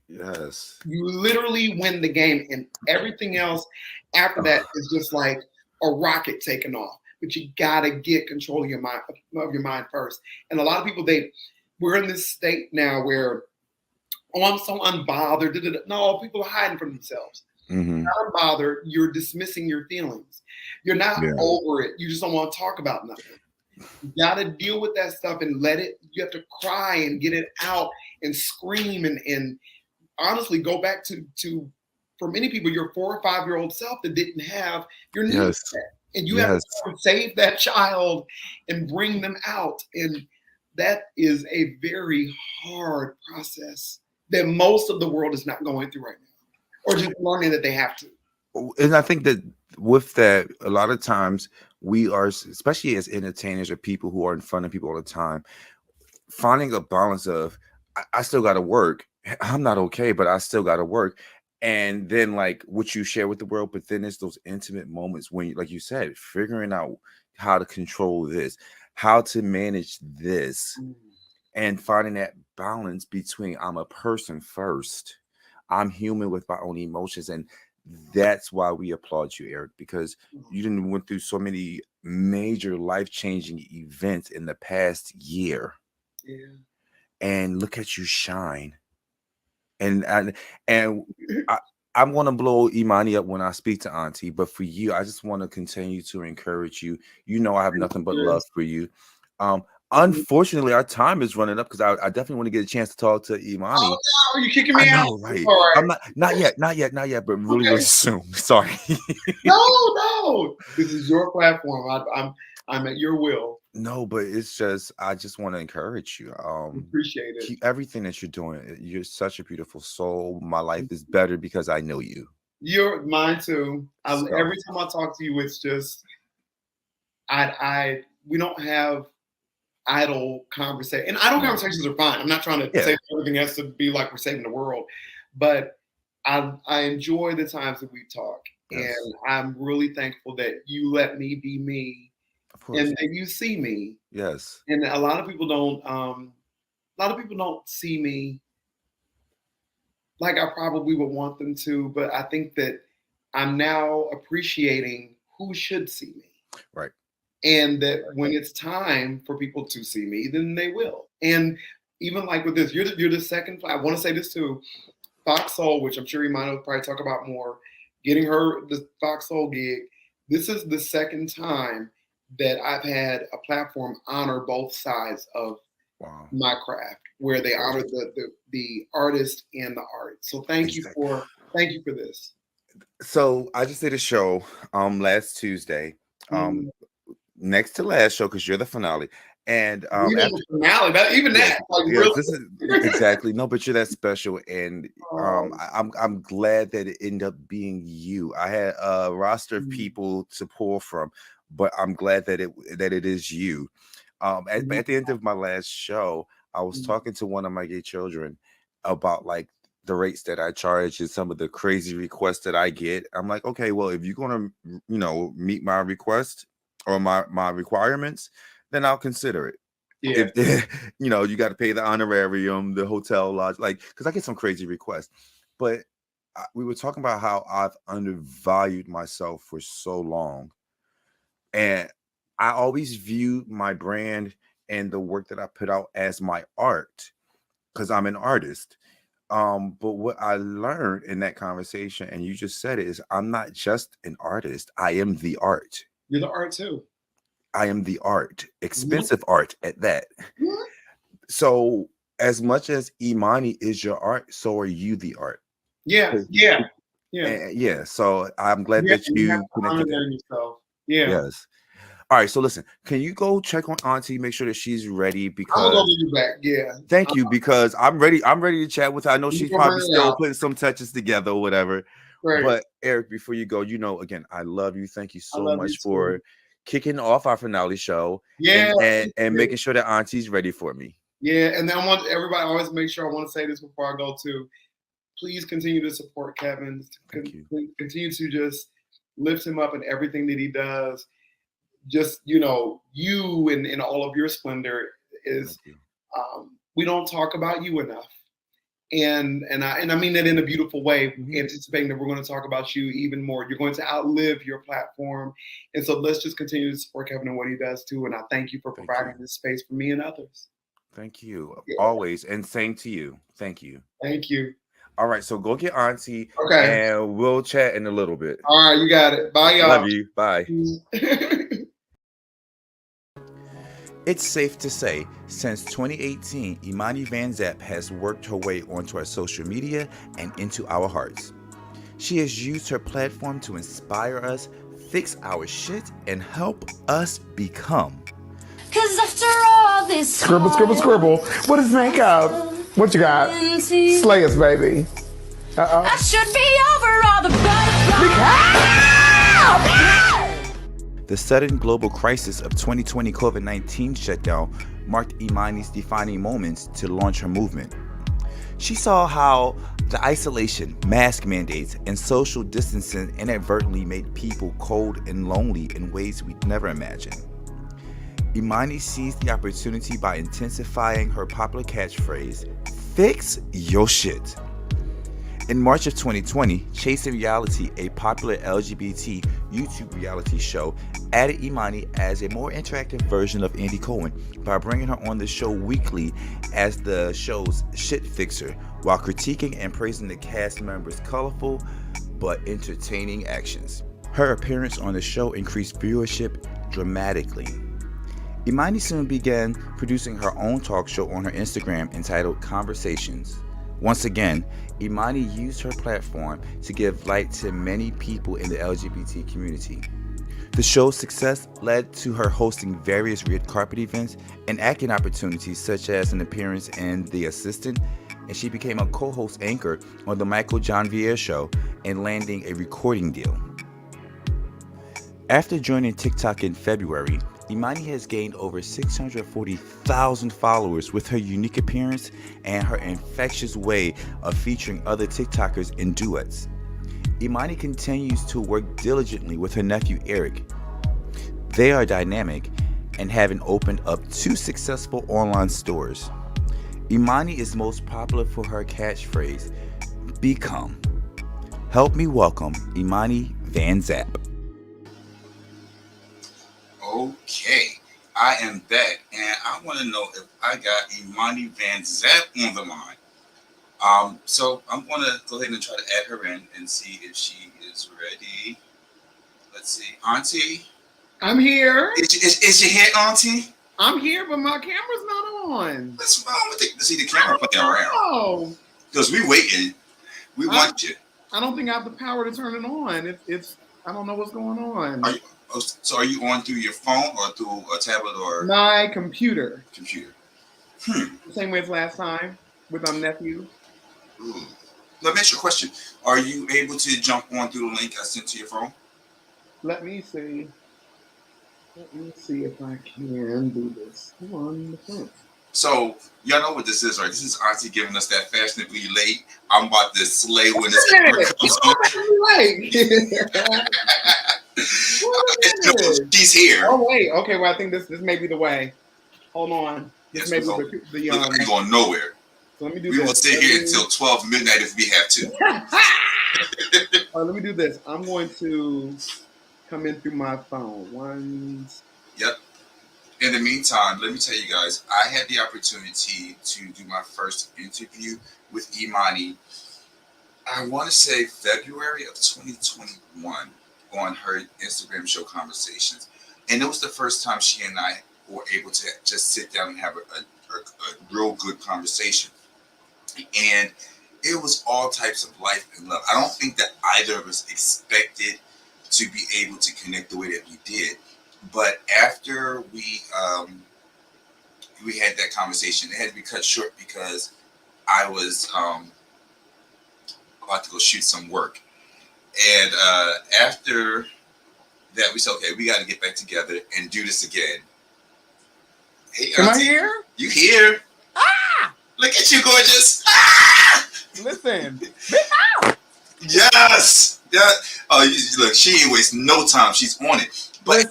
[SPEAKER 3] Yes.
[SPEAKER 2] You literally win the game, and everything else after that is just like a rocket taking off. But you gotta get control of your mind first. And a lot of people, we're in this state now where, oh, I'm so unbothered. No, people are hiding from themselves.
[SPEAKER 3] Mm-hmm.
[SPEAKER 2] Not bothered. You're dismissing your feelings. You're not
[SPEAKER 3] Yeah.
[SPEAKER 2] over it. You just don't want to talk about nothing. You got to deal with that stuff and let it. You have to cry and get it out and scream and honestly go back to for many people your 4 or 5 year old self that didn't have your needs
[SPEAKER 3] Yes.
[SPEAKER 2] met. And you have
[SPEAKER 3] Yes.
[SPEAKER 2] to save that child and bring them out. And that is a very hard process that most of the world is not going through right now, or just learning that they have to.
[SPEAKER 3] And I think that with that, a lot of times we are, especially as entertainers or people who are in front of people all the time, finding a balance of I still got to work. I'm not okay, but I still got to work. And then like what you share with the world, but then it's those intimate moments when, like you said, figuring out how to control this, how to manage this, and finding that balance between I'm a person first, I'm human with my own emotions, and that's why we applaud you, Erik, because you didn't went through so many major life-changing events in the past year.
[SPEAKER 2] Yeah.
[SPEAKER 3] And look at you shine. And I'm going to blow Imani up when I speak to Auntie, but for you, I just want to continue to encourage you. You know, I have nothing but love for you. Unfortunately, our time is running up because I definitely want to get a chance to talk to Imani.
[SPEAKER 2] Oh, no, are you kicking me
[SPEAKER 3] I
[SPEAKER 2] out?
[SPEAKER 3] know, right?
[SPEAKER 2] All right.
[SPEAKER 3] I'm not yet, but really, really soon. Sorry.
[SPEAKER 2] No. This is your platform. I'm at your will.
[SPEAKER 3] No, but it's just I just want to encourage you.
[SPEAKER 2] Appreciate it.
[SPEAKER 3] Keep everything that you're doing. You're such a beautiful soul. My life is better because I know you.
[SPEAKER 2] You're mine too.
[SPEAKER 3] So.
[SPEAKER 2] Every time I talk to you, it's just we don't have idle conversation. And idle conversations are fine. I'm not trying to say everything has to be like we're saving the world, but I enjoy the times that we talk, and I'm really thankful that you let me be me. And that you see me.
[SPEAKER 3] Yes.
[SPEAKER 2] And a lot of people don't see me like I probably would want them to, but I think that I'm now appreciating who should see me.
[SPEAKER 3] Right.
[SPEAKER 2] And that when it's time for people to see me, then they will. And even like with this, you're the second. I want to say this too, Fox Soul, which I'm sure Imani will probably talk about more, getting her the Fox Soul gig. This is the second time that I've had a platform honor both sides of my craft, where they honor the artist and the art. So thank you for this.
[SPEAKER 3] So I just did a show last Tuesday, next to last show because you're the finale. And
[SPEAKER 2] the finale,
[SPEAKER 3] this is exactly no, but you're that special, and I'm glad that it ended up being you. I had a roster of people to pull from, but I'm glad that it is you. At the end of my last show, I was talking to one of my gay children about like the rates that I charge and some of the crazy requests that I get. I'm like, okay, well, if you're gonna, meet my request or my requirements, then I'll consider it. Yeah. If you got to pay the honorarium, the hotel lodge, like, because I get some crazy requests. But we were talking about how I've undervalued myself for so long, and I always view my brand and the work that I put out as my art because I'm an artist. But what I learned in that conversation, and you just said it, is I'm not just an artist. I am the art.
[SPEAKER 2] You're the art too.
[SPEAKER 3] I am the art, expensive art at that. So as much as Imani is your art, so are you the art.
[SPEAKER 2] Yeah.
[SPEAKER 3] So I'm glad that you connected
[SPEAKER 2] yourself. Yeah.
[SPEAKER 3] Yes. All right. So listen, can you go check on Auntie, make sure that she's ready? Because
[SPEAKER 2] I'll go you back. Yeah.
[SPEAKER 3] Thank you, because I'm ready. I'm ready to chat with her. I know she's probably still putting some touches together or whatever. Right. But Erik, before you go, again, I love you. Thank you so much for kicking off our finale show.
[SPEAKER 2] Yeah.
[SPEAKER 3] And making sure that Auntie's ready for me.
[SPEAKER 2] Yeah. And then I want everybody always make sure, I want to say this before I go too. Please continue to support Kevyn. Continue to just lift him up in everything that he does. Just, you and all of your splendor is, we don't talk about you enough. And I mean that in a beautiful way, anticipating that we're going to talk about you even more. You're going to outlive your platform. And so let's just continue to support Kevyn and what he does too. And I thank you for providing this space for me and others.
[SPEAKER 3] Thank you. Always. And same to you. Thank you.
[SPEAKER 2] Thank you.
[SPEAKER 3] All right, so go get Auntie,
[SPEAKER 2] Okay.
[SPEAKER 3] and we'll chat in a little bit.
[SPEAKER 2] All right, you got it. Bye, y'all.
[SPEAKER 3] Love you. Bye. It's safe to say, since 2018, Imani Vanzap has worked her way onto our social media and into our hearts. She has used her platform to inspire us, fix our shit, and help us become.
[SPEAKER 4] Cause after all this
[SPEAKER 5] Scribble, scribble, scribble. What is makeup? What you got? Slay us, baby. Uh-oh.
[SPEAKER 4] I should be over all the butterflies.
[SPEAKER 3] The sudden global crisis of 2020 COVID-19 shutdown marked Imani's defining moments to launch her movement. She saw how the isolation, mask mandates, and social distancing inadvertently made people cold and lonely in ways we'd never imagined. Imani seized the opportunity by intensifying her popular catchphrase, "Fix your shit." In March of 2020, Chasing Reality, a popular LGBT YouTube reality show, added Imani as a more interactive version of Andy Cohen by bringing her on the show weekly as the show's shit fixer, while critiquing and praising the cast members' colorful but entertaining actions. Her appearance on the show increased viewership dramatically. Imani soon began producing her own talk show on her Instagram entitled Conversations. Once again, Imani used her platform to give light to many people in the LGBT community. The show's success led to her hosting various red carpet events and acting opportunities such as an appearance in The Assistant, and she became a co-host anchor on The Michael John Vier Show and landing a recording deal. After joining TikTok in February, Imani has gained over 640,000 followers with her unique appearance and her infectious way of featuring other TikTokers in duets. Imani continues to work diligently with her nephew Erik. They are dynamic and having opened up 2 successful online stores. Imani is most popular for her catchphrase, "Become." Help me welcome Imani Vanzap.
[SPEAKER 1] Okay, I am back, and I want to know if I got Imani Vanzap on the line. So I'm going to go ahead and try to add her in and see if she is ready. Let's see, Auntie.
[SPEAKER 2] I'm here.
[SPEAKER 1] Is you here, Auntie?
[SPEAKER 2] I'm here, but my camera's not on.
[SPEAKER 1] What's wrong with it? See the camera put that around.
[SPEAKER 2] Oh,
[SPEAKER 1] Because we waiting. We want you.
[SPEAKER 2] I don't think I have the power to turn it on. It's I don't know what's going on.
[SPEAKER 1] So are you on through your phone or through a tablet or
[SPEAKER 2] My computer.
[SPEAKER 1] computer?
[SPEAKER 2] Same way as last time with my nephew.
[SPEAKER 1] Ooh. Let me ask you a question. Are you able to jump on through the link I sent to your phone?
[SPEAKER 2] Let me see. Let me see if I can do this on the phone.
[SPEAKER 1] So y'all know what this is, right? This is Auntie giving us that fashionably late. I'm about to slay when this camera comes on. She's here.
[SPEAKER 2] Oh wait, okay. Well, I think this may be the way. Hold on.
[SPEAKER 1] Yes,
[SPEAKER 2] This may
[SPEAKER 1] we
[SPEAKER 2] be the
[SPEAKER 1] ain't going nowhere.
[SPEAKER 2] So let me do
[SPEAKER 1] We
[SPEAKER 2] this.
[SPEAKER 1] will sit here until 12 midnight if we have to.
[SPEAKER 2] All right, let me do this. I'm going to come in through my phone.
[SPEAKER 1] Yep. In the meantime, let me tell you guys, I had the opportunity to do my first interview with Imani. I want to say February of 2021 on her Instagram show Conversations. And it was the first time she and I were able to just sit down and have a real good conversation. And it was all types of life and love. I don't think that either of us expected to be able to connect the way that we did. But after we had that conversation, it had to be cut short because I was about to go shoot some work. And after that, we said, okay, we got to get back together and do this again. Hey,
[SPEAKER 2] Am I
[SPEAKER 1] Auntie,
[SPEAKER 2] here?
[SPEAKER 1] you here?
[SPEAKER 2] Ah!
[SPEAKER 1] Look at you, gorgeous. Ah!
[SPEAKER 2] Listen.
[SPEAKER 1] Yes. Yeah. Oh, look, she ain't wasting no time. She's on it. But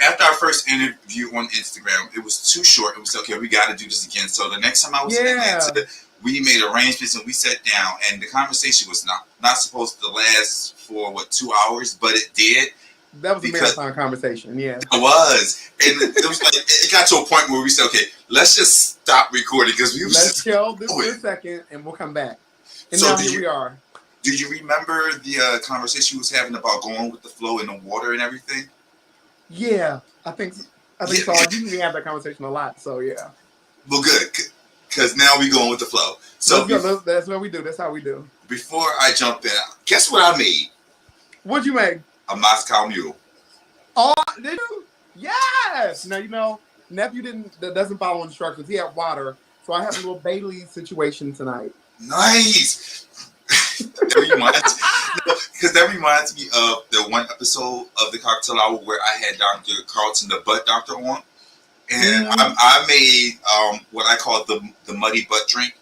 [SPEAKER 1] after our first interview on Instagram, it was too short. It was okay. We got to do this again. So the next time I was in Atlanta, we made arrangements and we sat down. And the conversation was not supposed to last for 2 hours, but it did.
[SPEAKER 2] That was a marathon conversation. Yeah,
[SPEAKER 1] it was. And it was like it got to a point where we said, okay, let's just stop recording because let's
[SPEAKER 2] chill this for a second and we'll come back. And
[SPEAKER 1] So
[SPEAKER 2] now
[SPEAKER 1] do
[SPEAKER 2] here
[SPEAKER 1] you
[SPEAKER 2] we are.
[SPEAKER 1] do you remember the conversation we was having about going with the flow in the water and everything?
[SPEAKER 2] Yeah, I think so.
[SPEAKER 1] Yeah.
[SPEAKER 2] I usually have that conversation a lot. So yeah.
[SPEAKER 1] Well, good, because now we going with the flow. So
[SPEAKER 2] Let's go. That's what we do. That's how we do.
[SPEAKER 1] before I jump in, guess what I made?
[SPEAKER 2] What'd you make?
[SPEAKER 1] A Moscow Mule.
[SPEAKER 2] Oh, did you? Yes. Now you know nephew doesn't follow instructions. He had water, so I have a little Bailey situation tonight.
[SPEAKER 1] Nice. That reminds me of the one episode of the Cocktail Hour where I had Dr. Carlton, the butt doctor, on, and I made what I call the muddy butt drink.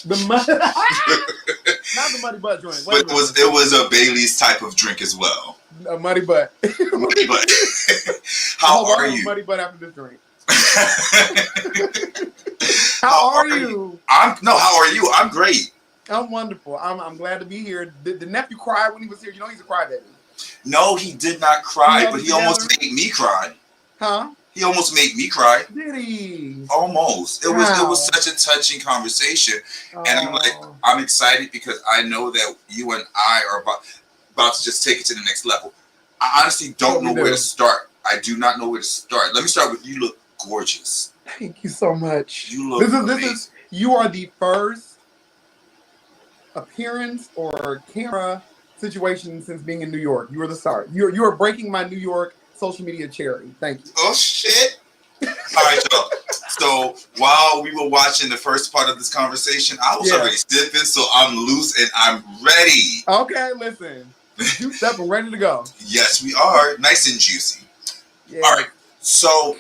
[SPEAKER 2] The mud, not the muddy butt drink.
[SPEAKER 1] But it was a Bailey's type of drink as well.
[SPEAKER 2] A muddy butt.
[SPEAKER 1] Muddy butt. How are you?
[SPEAKER 2] Muddy butt after this drink. How are you?
[SPEAKER 1] How are you? I'm great.
[SPEAKER 2] I'm wonderful. I'm glad to be here. Did the nephew cry when he was here? You know he's a crybaby.
[SPEAKER 1] No, he did not cry, but he almost made me cry.
[SPEAKER 2] Huh?
[SPEAKER 1] He almost made me cry.
[SPEAKER 2] Did he?
[SPEAKER 1] Almost. It was such a touching conversation, and I'm excited because I know that you and I are about to just take it to the next level. I honestly don't know where to start. I do not know where to start. Let me start with you. Look gorgeous.
[SPEAKER 2] Thank you so much.
[SPEAKER 1] You look amazing.
[SPEAKER 2] You are the first appearance or camera situation since being in New York. You are the start. You are breaking my New York social media cherry. Thank you.
[SPEAKER 1] Oh shit! All right, y'all. So while we were watching the first part of this conversation, I was already sipping, so I'm loose and I'm ready.
[SPEAKER 2] Okay, listen. Juiced up and ready to go.
[SPEAKER 1] Yes, we are. Nice and juicy.
[SPEAKER 2] Yeah.
[SPEAKER 1] All right. So,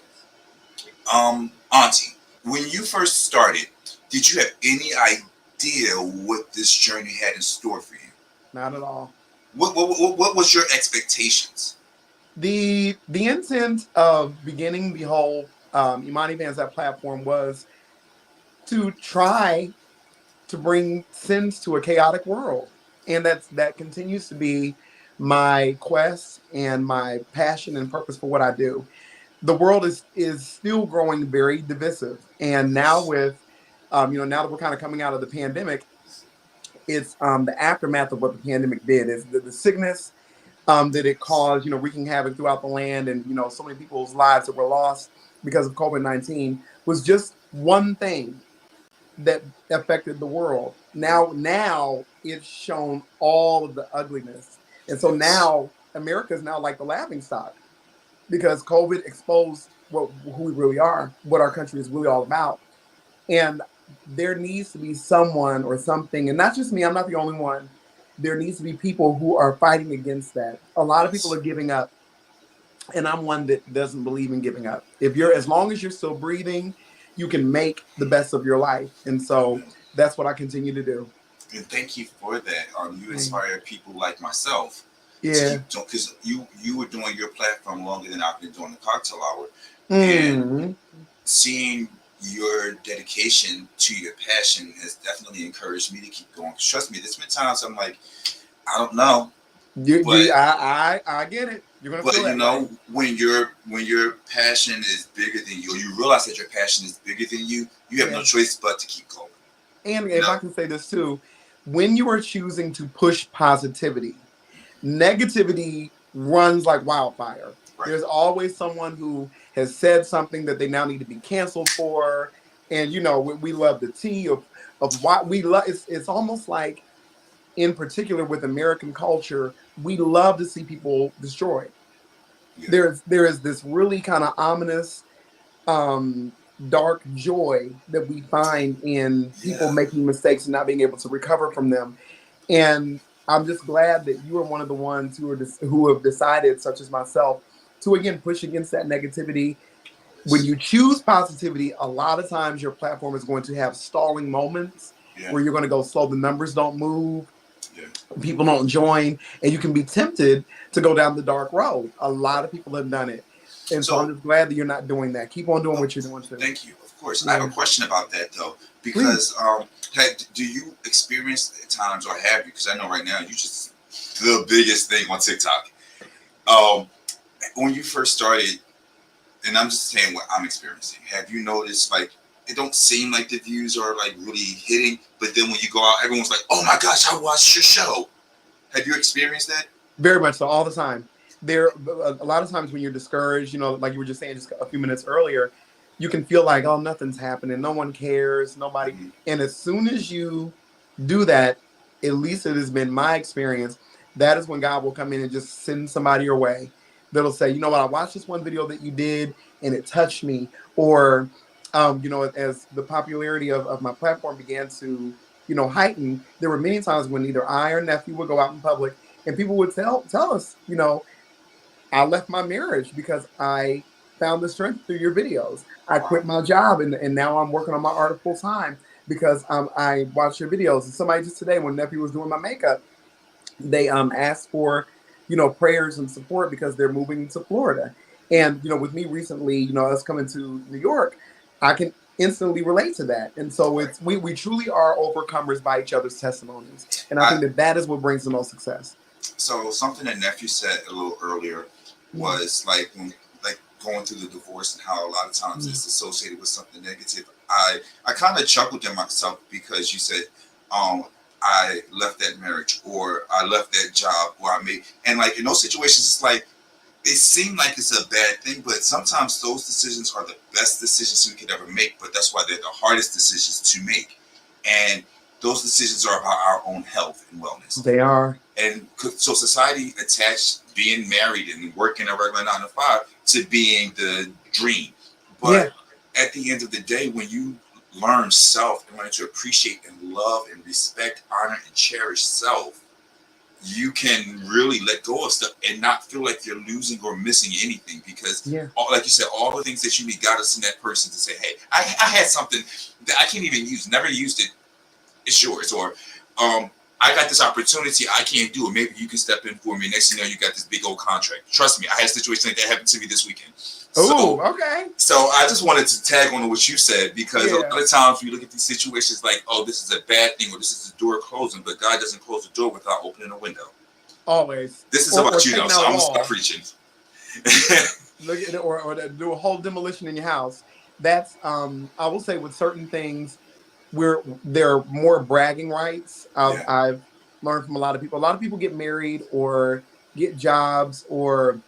[SPEAKER 1] Auntie, when you first started, did you have any idea what this journey had in store for you?
[SPEAKER 2] Not at all.
[SPEAKER 1] What was your expectations?
[SPEAKER 2] The intent of beginning the whole Imani Vanzap platform was to try to bring sense to a chaotic world, and that continues to be my quest and my passion and purpose for what I do. The world is still growing very divisive, and now with now that we're kind of coming out of the pandemic, it's the aftermath of what the pandemic did is the sickness that it caused, wreaking havoc throughout the land, and so many people's lives that were lost because of COVID-19 was just one thing that affected the world. Now it's shown all of the ugliness, and so now America is now like the laughing stock because COVID exposed who we really are, what our country is really all about, and there needs to be someone or something, and not just me. I'm not the only one. There needs to be people who are fighting against that. A lot of people are giving up, and I'm one that doesn't believe in giving up. As long as you're still breathing, you can make the best of your life, and so that's what I continue to do.
[SPEAKER 1] And thank you for that. You inspire people like myself.
[SPEAKER 2] Yeah,
[SPEAKER 1] because you were doing your platform longer than I've been doing the Cocktail Hour,
[SPEAKER 2] and
[SPEAKER 1] seeing your dedication to your passion has definitely encouraged me to keep going. Trust me, there's been times I'm like, I don't know.
[SPEAKER 2] I get it. You're gonna feel that
[SPEAKER 1] when your passion is bigger than you, or you realize that your passion is bigger than you, you have no choice but to keep going.
[SPEAKER 2] And if I can say this too, when you are choosing to push positivity, negativity runs like wildfire. Right. There's always someone who has said something that they now need to be canceled for, and we love the tea of why we love. It's almost like, in particular with American culture, we love to see people destroyed. Yeah. There is this really kind of ominous, dark joy that we find in people making mistakes and not being able to recover from them. And I'm just glad that you are one of the ones who have decided, such as myself, to again push against that negativity. When you choose positivity, a lot of times your platform is going to have stalling moments where you're going to go slow. The numbers don't move. People don't join, and you can be tempted to go down the dark road. A lot of people have done it. And so I'm just glad that you're not doing that. Keep on doing what you're doing too.
[SPEAKER 1] Thank you. Of course. I have a question about that though, because do you experience at times, or have you, because I know right now you just the biggest thing on TikTok. When you first started, and I'm just saying what I'm experiencing, have you noticed like it don't seem like the views are like really hitting, but then when you go out, everyone's like, "Oh my gosh, I watched your show." Have you experienced that?
[SPEAKER 2] Very much so, all the time. There, a lot of times when you're discouraged, you know, like you were just saying just a few minutes earlier, you can feel like, oh, nothing's happening, no one cares, nobody.
[SPEAKER 1] Mhm.
[SPEAKER 2] And as soon as you do that, at least it has been my experience, that is when God will come in and just send somebody your way that'll say, you know what, I watched this one video that you did and it touched me. Or, you know, as the popularity of my platform began to, you know, heighten, there were many times when either I or nephew would go out in public and people would tell us, you know, I left my marriage because I found the strength through your videos. I
[SPEAKER 1] Wow.
[SPEAKER 2] quit my job and now I'm working on my art full time because I watched your videos. And somebody just today, when nephew was doing my makeup, they asked for, you know, prayers and support because they're moving to Florida. And, you know, with me recently, you know, us coming to New York, I can instantly relate to that. And so
[SPEAKER 1] Right.
[SPEAKER 2] it's we truly are overcomers by each other's testimonies. And I
[SPEAKER 1] I,
[SPEAKER 2] think that that is what brings the most success.
[SPEAKER 1] so something that nephew said a little earlier was like when, like going through the divorce and how a lot of times it's associated with something negative. I kind of chuckled at myself because you said, I left that marriage or I left that job or I made, and like in those situations, it's like it seemed like it's a bad thing, but sometimes those decisions are the best decisions we could ever make. But that's why they're the hardest decisions to make, and those decisions are about our own health and wellness.
[SPEAKER 2] They are.
[SPEAKER 1] And so society attached being married and working a regular 9 to 5 to being the dream. But at the end of the day, when you learn self and learn to appreciate and love and respect, honor, and cherish self, you can really let go of stuff and not feel like you're losing or missing anything because, like you said, all the things that you need, God has sent that person to say, hey, I had something that I can't even use, never used it. It's yours. Or I got this opportunity, I can't do it. Maybe you can step in for me. Next thing you know, you got this big old contract. Trust me, I had a situation like that happen to me this weekend.
[SPEAKER 2] Oh, okay.
[SPEAKER 1] So I just wanted to tag on to what you said because a lot of times we look at these situations like, oh, this is a bad thing or this is a door closing, but God doesn't close the door without opening a window.
[SPEAKER 2] Always.
[SPEAKER 1] This is about you, though, so I'm going to stop preaching.
[SPEAKER 2] Look at it, or do a whole demolition in your house. That's, I will say with certain things, there are more bragging rights. I've learned from a lot of people. A lot of people get married or get jobs or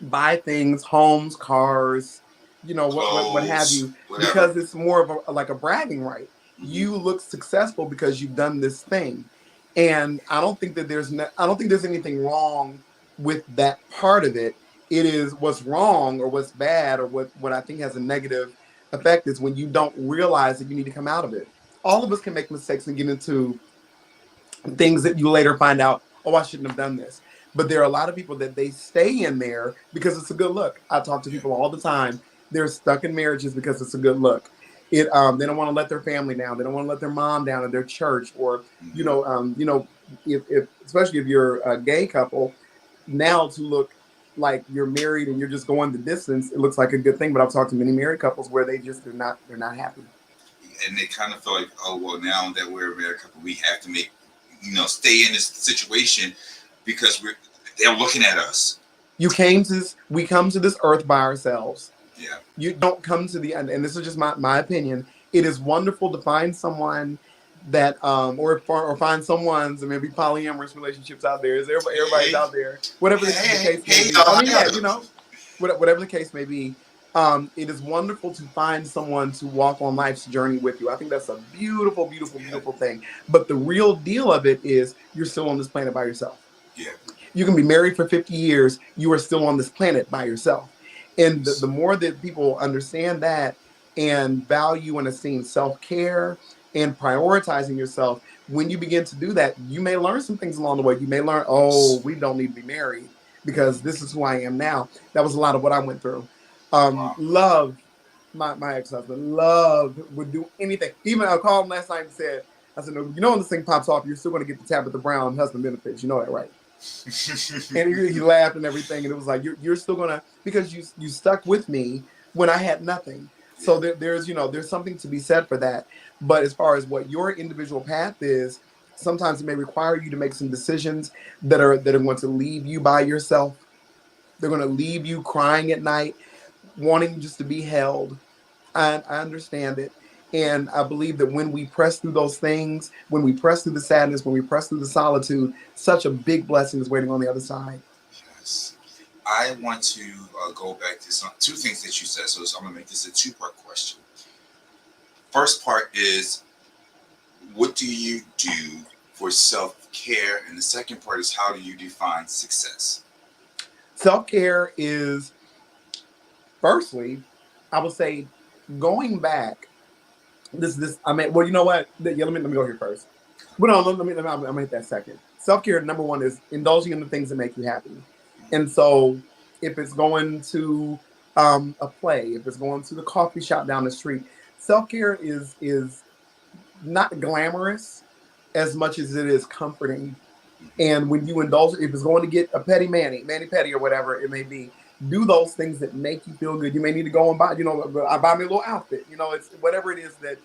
[SPEAKER 2] buy things, homes, cars, you know, what have you, because it's more of like a bragging right. You look successful because you've done this thing. And I don't think that I don't think there's anything wrong with that part of it. It is what's wrong or what's bad or what I think has a negative effect is when you don't realize that you need to come out of it. All of us can make mistakes and get into things that you later find out, oh, I shouldn't have done this. But there are a lot of people that they stay in there because it's a good look. I talk to people all the time. They're stuck in marriages because it's a good look. They don't want to let their family down. They don't want to let their mom down or their church or, if especially if you're a gay couple, now to look like you're married and you're just going the distance, it looks like a good thing. But I've talked to many married couples where they're not happy.
[SPEAKER 1] And they kind of feel like, oh, well, now that we're a married couple, we have to stay in this situation because they're looking at us. We
[SPEAKER 2] come to this earth by ourselves.
[SPEAKER 1] Yeah.
[SPEAKER 2] You don't come to the end, and this is just my opinion. It is wonderful to find someone that or find someone's maybe polyamorous relationships out there. Is everybody's out there? Whatever the case may be. Whatever the case may be. It is wonderful to find someone to walk on life's journey with you. I think that's a beautiful, beautiful, beautiful thing. But the real deal of it is you're still on this planet by yourself.
[SPEAKER 1] Yeah.
[SPEAKER 2] You can be married for 50 years. You are still on this planet by yourself. And the more that people understand that and value and esteem self-care and prioritizing yourself, when you begin to do that, you may learn some things along the way. You may learn, oh, we don't need to be married because this is who I am now. That was a lot of what I went through. Love, my ex-husband, would do anything. Even I called him last night and said, no, when this thing pops off, you're still going to get the Tabitha Brown husband benefits. You know that, right? And he laughed and everything. And it was like, you're still going to, because you stuck with me when I had nothing. So there's something to be said for that. But as far as what your individual path is, sometimes it may require you to make some decisions that are going to leave you by yourself. They're going to leave you crying at night, wanting just to be held. I understand it. And I believe that when we press through those things, when we press through the sadness, when we press through the solitude, such a big blessing is waiting on the other side.
[SPEAKER 1] Yes. I want to go back to two things that you said. So I'm going to make this a two-part question. First part is, what do you do for self-care? And the second part is, how do you define success?
[SPEAKER 2] Self-care is, firstly, I would say, going back. I mean, well, you know what? Yeah, let me go here first. But no, I'm gonna hit that second. Self-care, number one, is indulging in the things that make you happy. And so, if it's going to a play, if it's going to the coffee shop down the street, self-care is not glamorous as much as it is comforting. And when you indulge, if it's going to get a mani pedi or whatever it may be, do those things that make you feel good. You may need to go and buy, I buy me a little outfit. It's whatever it is that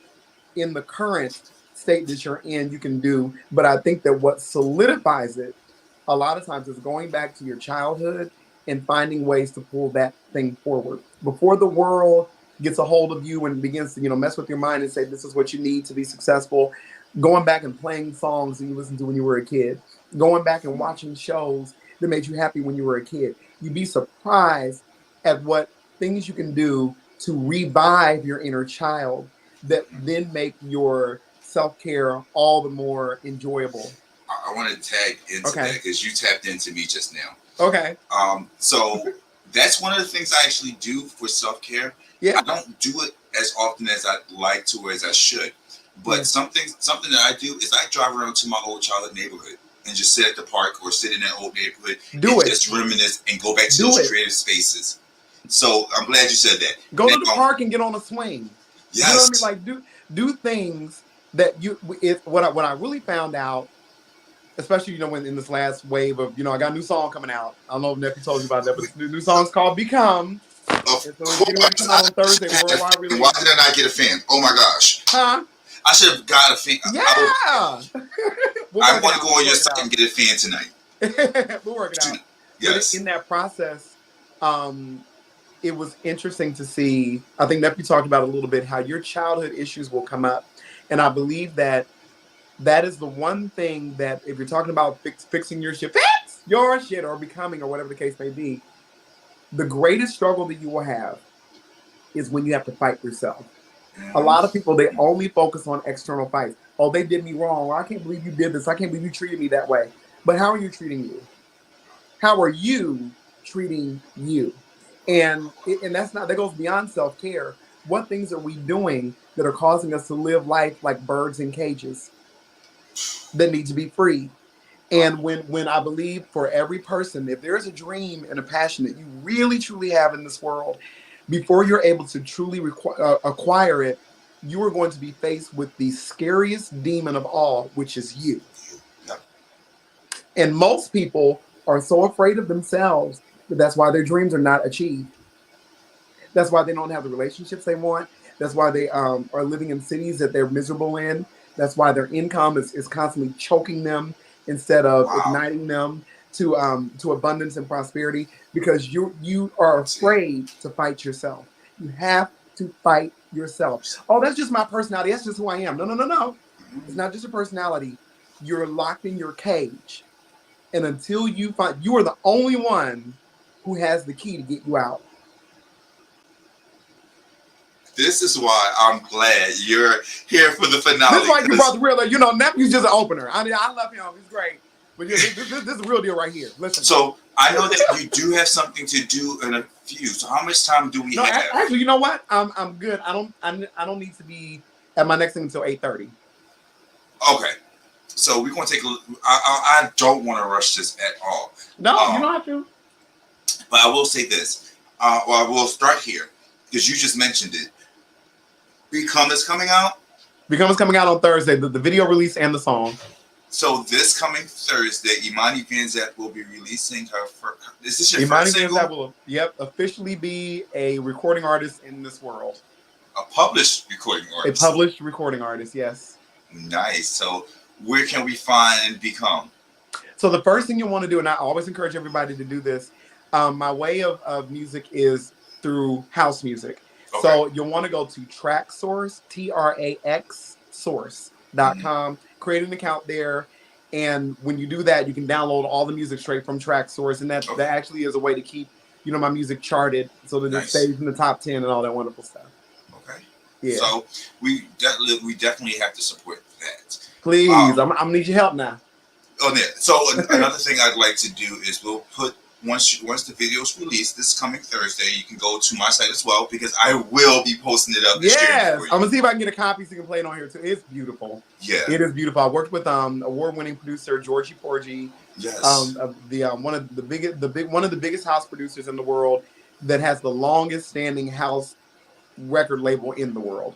[SPEAKER 2] in the current state that you're in, you can do. But I think that what solidifies it a lot of times is going back to your childhood and finding ways to pull that thing forward before the world gets a hold of you and begins to, mess with your mind and say, this is what you need to be successful. Going back and playing songs that you listened to when you were a kid, going back and watching shows that made you happy when you were a kid. You'd be surprised at what things you can do to revive your inner child that then make your self-care all the more enjoyable.
[SPEAKER 1] I want to tag into that because you tapped into me just now.
[SPEAKER 2] Okay.
[SPEAKER 1] So that's one of the things I actually do for self-care.
[SPEAKER 2] Yeah.
[SPEAKER 1] I don't do it as often as I'd like to or as I should. But something that I do is I drive around to my old childhood neighborhood and just sit at the park or sit in that old neighborhood and just reminisce and go back to those creative spaces. So I'm glad you said that.
[SPEAKER 2] Go to the park and get on a swing.
[SPEAKER 1] Yes.
[SPEAKER 2] You know what I mean? Like do things that what I really found out, especially when in this last wave of I got a new song coming out. I don't know if Nephew told you about that, but the new song's called Become.
[SPEAKER 1] Of
[SPEAKER 2] course. It's out on Thursday. Worldwide release.
[SPEAKER 1] Why did I not get a fan? Oh my gosh.
[SPEAKER 2] Huh?
[SPEAKER 1] I should have got a fan.
[SPEAKER 2] Yeah.
[SPEAKER 1] I want to go on your site and get a fan tonight.
[SPEAKER 2] We'll work it out.
[SPEAKER 1] Yes.
[SPEAKER 2] But in that process, it was interesting to see. I think Nephew talked about a little bit how your childhood issues will come up, and I believe that is the one thing that if you're talking about fixing your shit, or becoming or whatever the case may be, the greatest struggle that you will have is when you have to fight yourself. A lot of people, they only focus on external fights. Oh, they did me wrong. Well, I can't believe you did this. I can't believe you treated me that way. But how are you treating you? How are you treating you? And that goes beyond self-care. What things are we doing that are causing us to live life like birds in cages that need to be free? And when I believe for every person, if there is a dream and a passion that you really, truly have in this world, before you're able to truly acquire it, you are going to be faced with the scariest demon of all, which is you. And most people are so afraid of themselves that that's why their dreams are not achieved. That's why they don't have the relationships they want. That's why they are living in cities that they're miserable in. That's why their income is constantly choking them instead of igniting them to abundance and prosperity, because you are afraid to fight yourself. You have to fight yourself. Oh, that's just my personality. That's just who I am. No. It's not just your personality. You're locked in your cage. And until you are the only one who has the key to get you out.
[SPEAKER 1] This is why I'm glad you're here for the finale.
[SPEAKER 2] This is why you brought the real, Nephew's just an opener. I love him. He's great. But this is the real deal right here. Listen.
[SPEAKER 1] So I know that you do have something to do in a few. So how much time do we have?
[SPEAKER 2] Actually, you know what? I'm good. I don't need to be at my next thing until 8:30.
[SPEAKER 1] Okay. So we're gonna take a look. I don't want to rush this at all.
[SPEAKER 2] No, you don't have to.
[SPEAKER 1] But I will say this. I will start here because you just mentioned it. Become is coming out.
[SPEAKER 2] Become is coming out on Thursday. The video release and the song.
[SPEAKER 1] So this coming Thursday, Imani Vanzap will be releasing her first. Is this your
[SPEAKER 2] Imani
[SPEAKER 1] first single?
[SPEAKER 2] Vanzap will, officially be a recording artist in this world.
[SPEAKER 1] A published recording artist.
[SPEAKER 2] A published recording artist, yes.
[SPEAKER 1] Nice. So where can we find Become?
[SPEAKER 2] So the first thing you want to do, and I always encourage everybody to do this, my way of music is through house music.
[SPEAKER 1] Okay.
[SPEAKER 2] So you'll want to go to TrackSource, TRAX source.com, create an account there. And when you do that, you can download all the music straight from TrackSource. And that actually is a way to keep, my music charted so that it stays in the top 10 and all that wonderful stuff.
[SPEAKER 1] Okay.
[SPEAKER 2] Yeah.
[SPEAKER 1] So we definitely have to support that.
[SPEAKER 2] Please, I'm gonna need your help now.
[SPEAKER 1] Oh yeah. So another thing I'd like to do is we'll put once the video is released this coming Thursday, you can go to my site as well because I will be posting it up.
[SPEAKER 2] Yes, I'm gonna see if I can get a copy so you can play it on here too. It's beautiful.
[SPEAKER 1] Yeah,
[SPEAKER 2] it is beautiful. I worked with award-winning producer Georgie Porgy.
[SPEAKER 1] Yes.
[SPEAKER 2] One of the biggest house producers in the world that has the longest standing house record label in the world.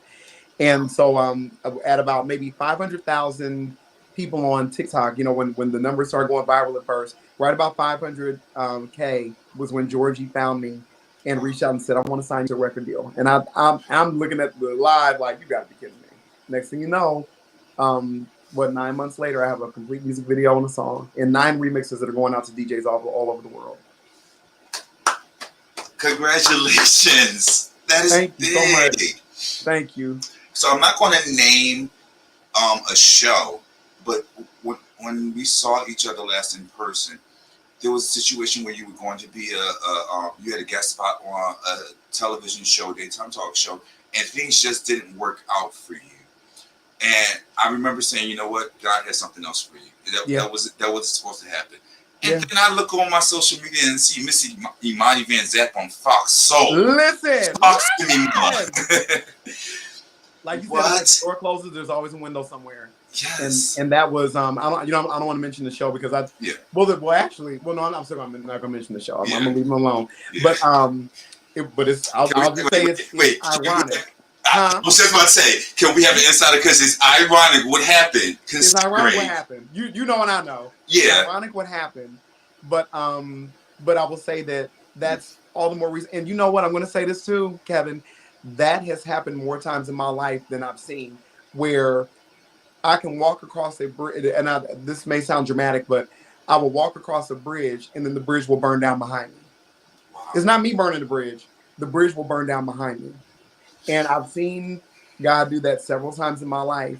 [SPEAKER 2] And so at about maybe 500,000 people on TikTok, when the numbers started going viral at first, right about 500K was when Georgie found me and reached out and said, I want to sign you to a record deal. And I'm looking at the live like, you got to be kidding me. Next thing you know, 9 months later, I have a complete music video and a song and 9 remixes that are going out to DJs all over the world.
[SPEAKER 1] Congratulations. That is
[SPEAKER 2] Thank
[SPEAKER 1] big.
[SPEAKER 2] you so much. Thank you.
[SPEAKER 1] So I'm not going to name a show, but when we saw each other last in person, there was a situation where you were going to be you had a guest spot on a television show, daytime talk show, and things just didn't work out for you. And I remember saying, you know what, God has something else for you. That was supposed to happen. And then I look on my social media and see Miss Imani Vanzap on Fox Soul.
[SPEAKER 2] Listen,
[SPEAKER 1] talk to me, Mama.
[SPEAKER 2] Like you said, when the door closes, there's always a window somewhere.
[SPEAKER 1] Yes.
[SPEAKER 2] And that was I don't want to mention the show because I'm still not gonna mention the show. I'm gonna leave them alone. Yeah. But I'll just say it's ironic.
[SPEAKER 1] I was just about to say, can we have an insider? Because it's ironic what happened.
[SPEAKER 2] It's ironic what happened. You know and I know.
[SPEAKER 1] Yeah.
[SPEAKER 2] It's ironic what happened. But I will say that's all the more reason. And you know what? I'm going to say this too, Kevin. That has happened more times in my life than I've seen, where I can walk across a bridge, and this may sound dramatic, but I will walk across a bridge, and then the bridge will burn down behind me. Wow. It's not me burning the bridge. The bridge will burn down behind me. And I've seen God do that several times in my life.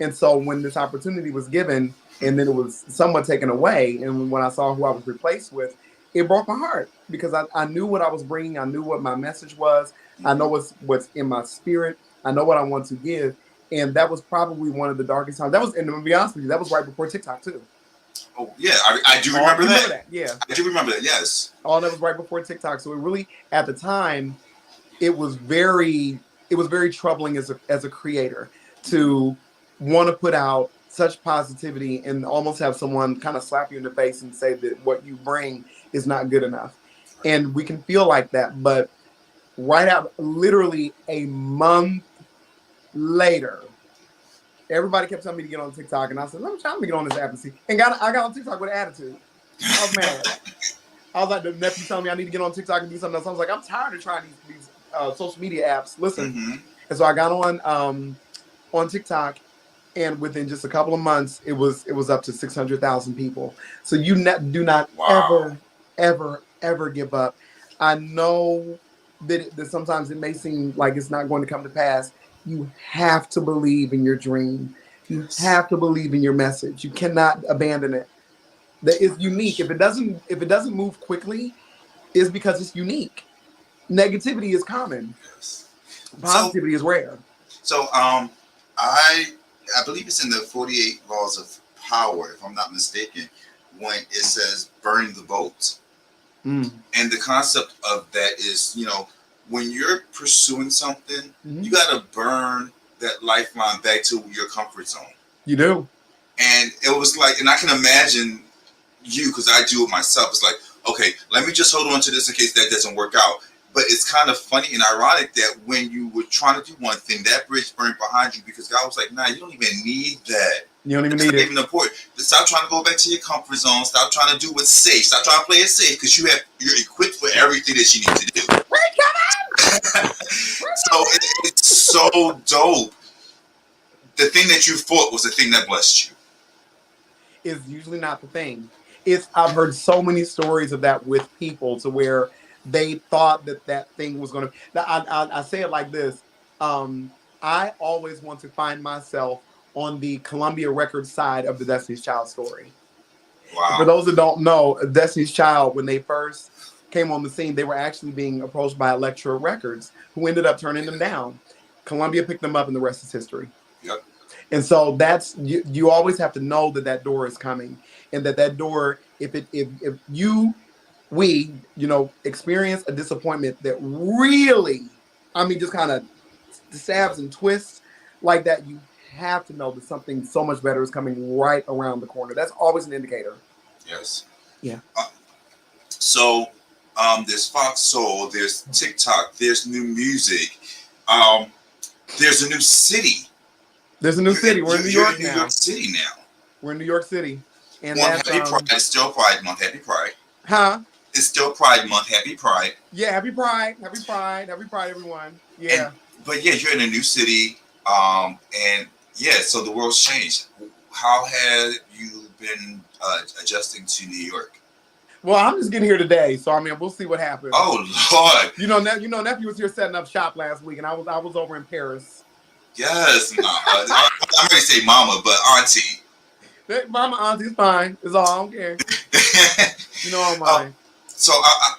[SPEAKER 2] And so when this opportunity was given and then it was somewhat taken away, and when I saw who I was replaced with, it broke my heart because I knew what I was bringing. I knew what my message was. I know what's in my spirit. I know what I want to give. And that was probably one of the darkest times. And to be honest with you, that was right before TikTok too.
[SPEAKER 1] Oh, yeah. I do remember that.
[SPEAKER 2] Yeah.
[SPEAKER 1] I do remember that, yes.
[SPEAKER 2] All that was right before TikTok. So it really, at the time, it was very troubling as a creator to want to put out such positivity and almost have someone kind of slap you in the face and say that what you bring is not good enough. And we can feel like that, but right out, literally a month later, everybody kept telling me to get on TikTok, and I said, let me try to get on this app and see. And I got on TikTok with an attitude. I was mad. I was like, the nephew telling me I need to get on TikTok and do something else. I was like, I'm tired of trying these social media apps. Listen. Mm-hmm. And so I got on TikTok, and within just a couple of months, it was up to 600,000 people. So you do not ever give up. I know that sometimes it may seem like it's not going to come to pass. You have to believe in your dream. You have to believe in your message. You cannot abandon it. That is unique. If it doesn't move quickly, it's because it's unique. Negativity is common. Yes. Positivity is rare.
[SPEAKER 1] So I believe it's in the 48 Laws of Power, if I'm not mistaken, when it says burn the boat. And the concept of that is, when you're pursuing something, you got to burn that lifeline back to your comfort zone.
[SPEAKER 2] You do.
[SPEAKER 1] And it was like, and I can imagine you, because I do it myself. It's like, okay, let me just hold on to this in case that doesn't work out. But it's kind of funny and ironic that when you were trying to do one thing, that bridge burned behind you because God was like, nah, you don't even need that.
[SPEAKER 2] You don't even need it.
[SPEAKER 1] It's not even important. Stop trying to go back to your comfort zone. Stop trying to do what's safe. Stop trying to play it safe because you're equipped for everything that you need to do. So it's so dope. The thing that you fought was the thing that blessed you.
[SPEAKER 2] It's usually not the thing. I've heard so many stories of that with people to where they thought that that thing was going to. I say it like this. I always want to find myself on the Columbia Records side of the Destiny's Child story. For
[SPEAKER 1] Wow.
[SPEAKER 2] those that don't know, Destiny's Child, when they first came on the scene, they were actually being approached by Elektra Records, who ended up turning them down. Columbia picked them up, and the rest is history.
[SPEAKER 1] Yep.
[SPEAKER 2] And so that's you always have to know that that door is coming, and that door, if we experience a disappointment that really, I mean, just kind of stabs and twists like that, you have to know that something so much better is coming right around the corner. That's always an indicator.
[SPEAKER 1] Yes.
[SPEAKER 2] Yeah.
[SPEAKER 1] So there's Fox Soul, there's TikTok, there's new music, there's a new city.
[SPEAKER 2] There's a new city. We're in New York
[SPEAKER 1] New
[SPEAKER 2] now.
[SPEAKER 1] York City now.
[SPEAKER 2] We're in New York City. And
[SPEAKER 1] Happy Pride. It's still Pride Month. Happy Pride.
[SPEAKER 2] Huh?
[SPEAKER 1] It's still Pride Month. Happy Pride.
[SPEAKER 2] Yeah, happy Pride. Happy Pride. Happy Pride, everyone. Yeah.
[SPEAKER 1] But yeah, you're in a new city. And yeah, so the world's changed. How have you been adjusting to New York?
[SPEAKER 2] Well, I'm just getting here today, so I mean, we'll see what happens.
[SPEAKER 1] Oh Lord!
[SPEAKER 2] Nephew was here setting up shop last week, and I was over in Paris.
[SPEAKER 1] Yes, I'm ready to say mama, but auntie.
[SPEAKER 2] Mama, auntie's fine. It's all I don't care. I'm mine.
[SPEAKER 1] So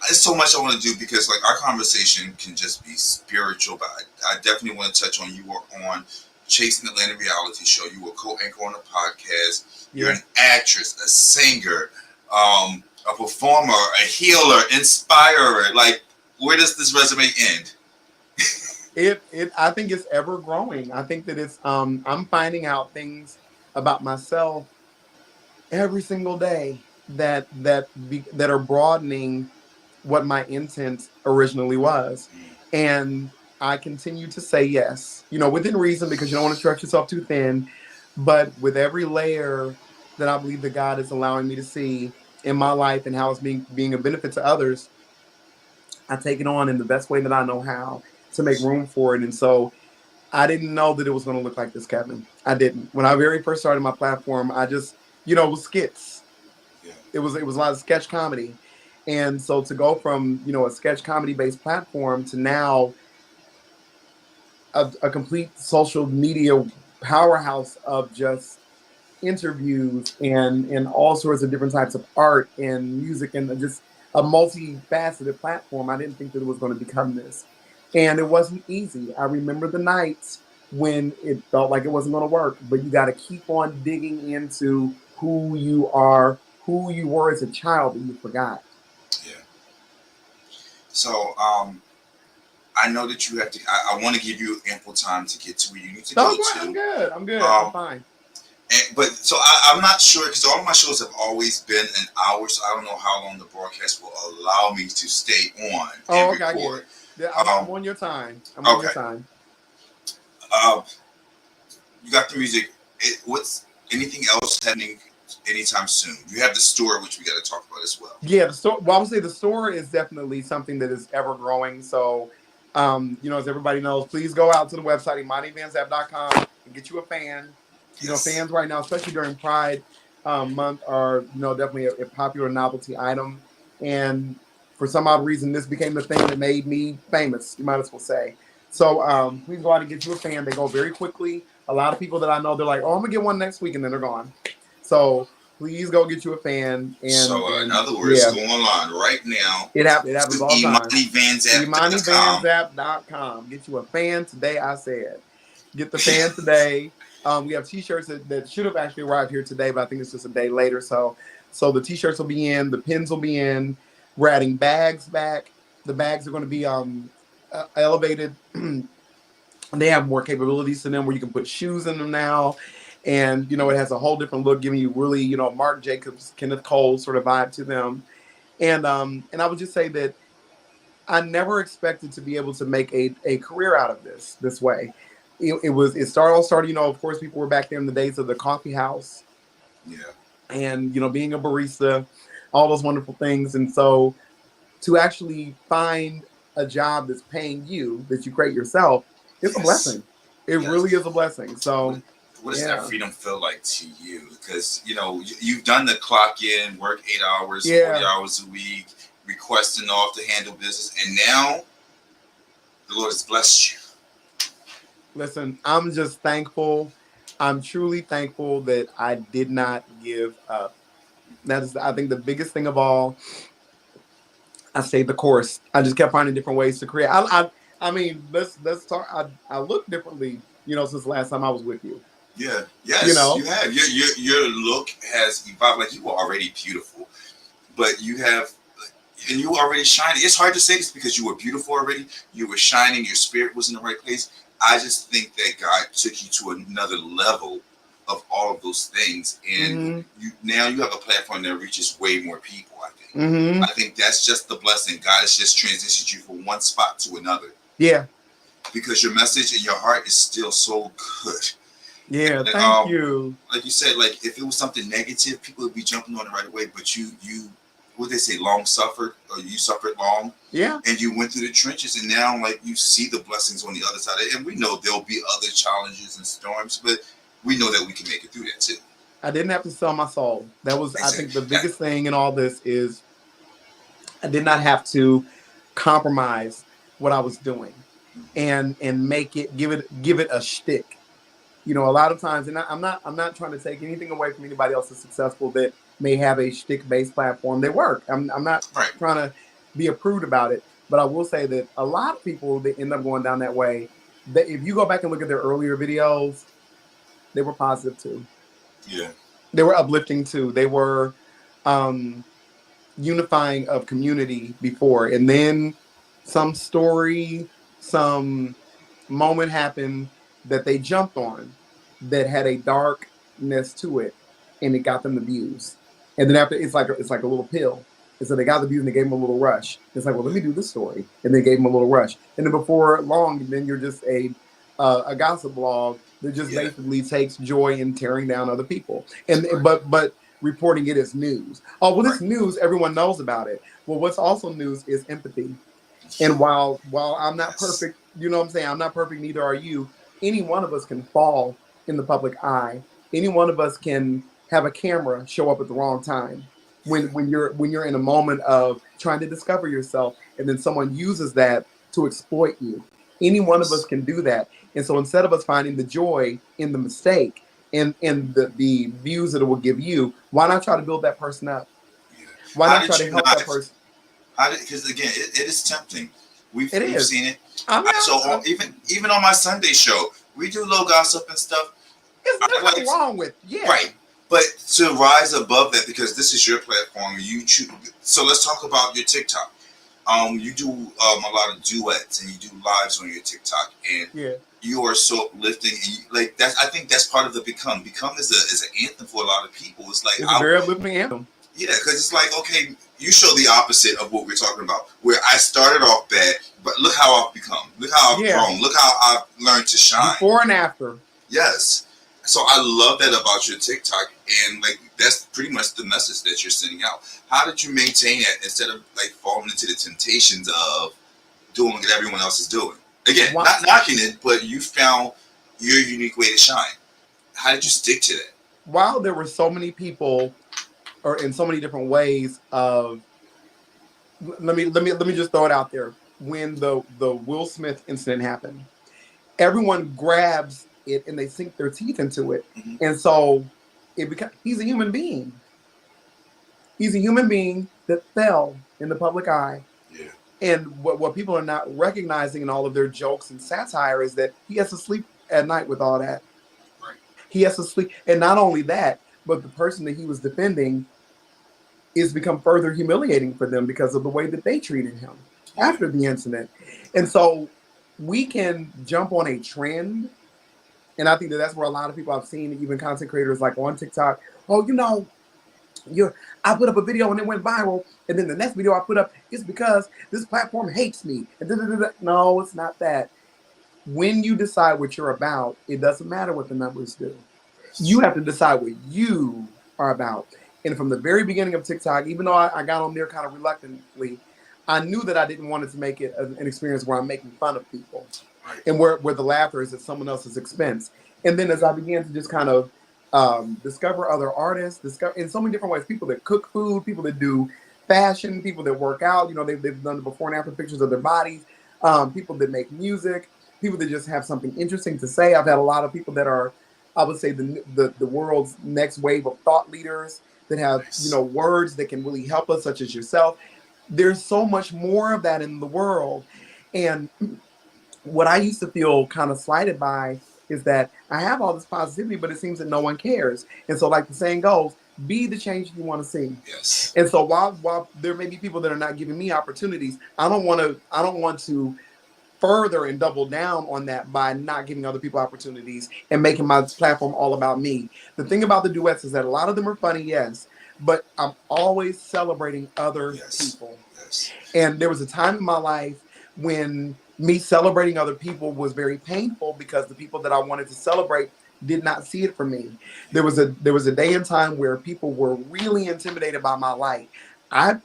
[SPEAKER 1] it's so much I want to do because like our conversation can just be spiritual, but I definitely want to touch on you were on Chasing Atlanta reality show. You were co-anchor on a podcast. You're an actress, a singer, a performer, a healer, inspirer. Like, where does this resume end?
[SPEAKER 2] I think it's ever growing. I think that it's I'm finding out things about myself every single day that are broadening what my intent originally was. And I continue to say yes, within reason, because you don't want to stretch yourself too thin. But with every layer that I believe that God is allowing me to see in my life and how it's being a benefit to others, I take it on in the best way that I know how to make room for it. And so I didn't know that it was going to look like this, Kevin. I didn't. When I very first started my platform, I just, it was skits. Yeah. It was a lot of sketch comedy. And so to go from, a sketch comedy based platform to now a complete social media powerhouse of just interviews and all sorts of different types of art and music and just a multifaceted platform, I didn't think that it was going to become this. And it wasn't easy. I remember the nights when it felt like it wasn't going to work, but you got to keep on digging into who you are, who you were as a child that you forgot.
[SPEAKER 1] Yeah. So, I know that you have to, I want to give you ample time to get to where you need to go to.
[SPEAKER 2] I'm good. I'm fine.
[SPEAKER 1] But so I'm not sure, because all of my shows have always been an hour, so I don't know how long the broadcast will allow me to stay on.
[SPEAKER 2] Oh, okay, I get it. Yeah, I'm on your time. On your time.
[SPEAKER 1] You got the music. What's anything else happening anytime soon? You have the store, which we got to talk about as well.
[SPEAKER 2] Yeah, the store. Well, I would say the store is definitely something that is ever growing. So, as everybody knows, please go out to the website imanivanzap.com and get you a fan. Fans right now, especially during Pride Month, are definitely a popular novelty item. And for some odd reason, this became the thing that made me famous, you might as well say. So please go out and get you a fan. They go very quickly. A lot of people that I know, they're like, oh, I'm going to get one next week, and then they're gone. So please go get you a fan. And,
[SPEAKER 1] so in other words, go online right now.
[SPEAKER 2] It happens all the time.
[SPEAKER 1] ImaniVanzap.com.
[SPEAKER 2] ImaniVanzap.com. Get you a fan today, I said. Get the fan today. We have T-shirts that should have actually arrived here today, but I think it's just a day later. So the T-shirts will be in. The pins will be in. We're adding bags back. The bags are going to be elevated. They have more capabilities to them where you can put shoes in them now. And, it has a whole different look, giving you really, Marc Jacobs, Kenneth Cole sort of vibe to them. And I would just say that I never expected to be able to make a career out of this way. It started, of course, people were back there in the days of the coffee house.
[SPEAKER 1] Yeah.
[SPEAKER 2] And, being a barista, all those wonderful things. And so to actually find a job that's paying you, that you create yourself, it's a blessing. It really is a blessing. So
[SPEAKER 1] what does that freedom feel like to you? Because, you've done the clock in, work 8 hours, 40 hours a week, requesting off to handle business, and now the Lord has blessed you.
[SPEAKER 2] Listen, I'm just thankful. I'm truly thankful that I did not give up. That is, I think, the biggest thing of all. I stayed the course. I just kept finding different ways to create. I mean, let's talk. I look differently, since the last time I was with you.
[SPEAKER 1] Yeah, yes, you have. Your look has evolved. Like, you were already beautiful, but you have, and you were already shining. It's hard to say this because you were beautiful already. You were shining. Your spirit was in the right place. I just think that God took you to another level of all of those things, and now you have a platform that reaches way more people. I think. I think that's just the blessing. God has just transitioned you from one spot to another.
[SPEAKER 2] Yeah.
[SPEAKER 1] Because your message and your heart is still so good.
[SPEAKER 2] Yeah, and, thank you.
[SPEAKER 1] Like you said, like if it was something negative, people would be jumping on it right away. But you, what they say, long suffered, or you suffered long.
[SPEAKER 2] Yeah.
[SPEAKER 1] And you went through the trenches, and now like you see the blessings on the other side. And we know there'll be other challenges and storms, but we know that we can make it through that too.
[SPEAKER 2] I didn't have to sell my soul. That was, I think, the biggest thing in all this is I did not have to compromise what I was doing and make it give it a shtick. A lot of times, and I'm not trying to take anything away from anybody else that's successful that may have a shtick-based platform. They work. I'm not trying to be a prude about it, but I will say that a lot of people that end up going down that way, that if you go back and look at their earlier videos, they were positive too.
[SPEAKER 1] Yeah.
[SPEAKER 2] They were uplifting too. They were unifying of community before, and then some story, some moment happened that they jumped on that had a darkness to it, and it got them the views. And then after, it's like a little pill. And so they got the views and they gave them a little rush. It's like, well, let me do this story, and they gave them a little rush. And then before long, then you're just a gossip blog that just basically takes joy in tearing down other people, and but reporting it as news. Oh, well, it's news. Everyone knows about it. Well, what's also news is empathy. And while I'm not perfect, you know what I'm saying? I'm not perfect, neither are you. Any one of us can fall in the public eye. Any one of us can have a camera show up at the wrong time. When you're in a moment of trying to discover yourself, and then someone uses that to exploit you. Any one of us can do that. And so instead of us finding the joy in the mistake and the views that it will give you, why not try to build that person up? Why not try to help that person?
[SPEAKER 1] Because again, it is tempting. We've seen it.
[SPEAKER 2] So
[SPEAKER 1] even on my Sunday show, we do little gossip and stuff.
[SPEAKER 2] There's nothing wrong with
[SPEAKER 1] right. But to rise above that, because this is your platform, you choose. So let's talk about your TikTok. You do a lot of duets and you do lives on your TikTok, and you are so uplifting. And I think that's part of the Become. Become is an anthem for a lot of people. It's like
[SPEAKER 2] a very uplifting anthem.
[SPEAKER 1] Yeah, because it's like, okay, you show the opposite of what we're talking about. Where I started off bad, but look how I've become. Look how I've grown. Look how I've learned to shine.
[SPEAKER 2] Before and after.
[SPEAKER 1] Yes. So I love that about your TikTok, and that's pretty much the message that you're sending out. How did you maintain that instead of falling into the temptations of doing what everyone else is doing? Again, not knocking it, but you found your unique way to shine. How did you stick to that?
[SPEAKER 2] While there were so many people, or in so many different ways of, let me just throw it out there. When the Will Smith incident happened, everyone grabs it and they sink their teeth into it, and so he's a human being. He's a human being that fell in the public eye.
[SPEAKER 1] Yeah.
[SPEAKER 2] And what people are not recognizing in all of their jokes and satire is that he has to sleep at night with all that.
[SPEAKER 1] Right.
[SPEAKER 2] He has to sleep, and not only that, but the person that he was defending is become further humiliating for them because of the way that they treated him after the incident. And so we can jump on a trend. And I think that's where a lot of people I've seen, even content creators like on TikTok, I put up a video and it went viral, and then the next video I put up is because this platform hates me. No, it's not that. When you decide what you're about, it doesn't matter what the numbers do. You have to decide what you are about. And from the very beginning of TikTok, even though I got on there kind of reluctantly, I knew that I didn't want it to make it an experience where I'm making fun of people. And where the laughter is at someone else's expense. And then as I began to just kind of discover other artists, discover in so many different ways, people that cook food, people that do fashion, people that work out. You know, they've done the before and after pictures of their bodies. People that make music, people that just have something interesting to say. I've had a lot of people that are, I would say, the world's next wave of thought leaders that have, you know, words that can really help us, such as yourself. There's so much more of that in the world. And what I used to feel kind of slighted by is that I have all this positivity, but it seems that no one cares. And so, like the saying goes, be the change you want to see.
[SPEAKER 1] Yes.
[SPEAKER 2] And so while there may be people that are not giving me opportunities, I don't want to further and double down on that by not giving other people opportunities and making my platform all about me. The thing about the duets is that a lot of them are funny, yes, but I'm always celebrating other people.
[SPEAKER 1] Yes.
[SPEAKER 2] And there was a time in my life when me celebrating other people was very painful because the people that I wanted to celebrate did not see it for me. There was a day and time where people were really intimidated by my light. I'm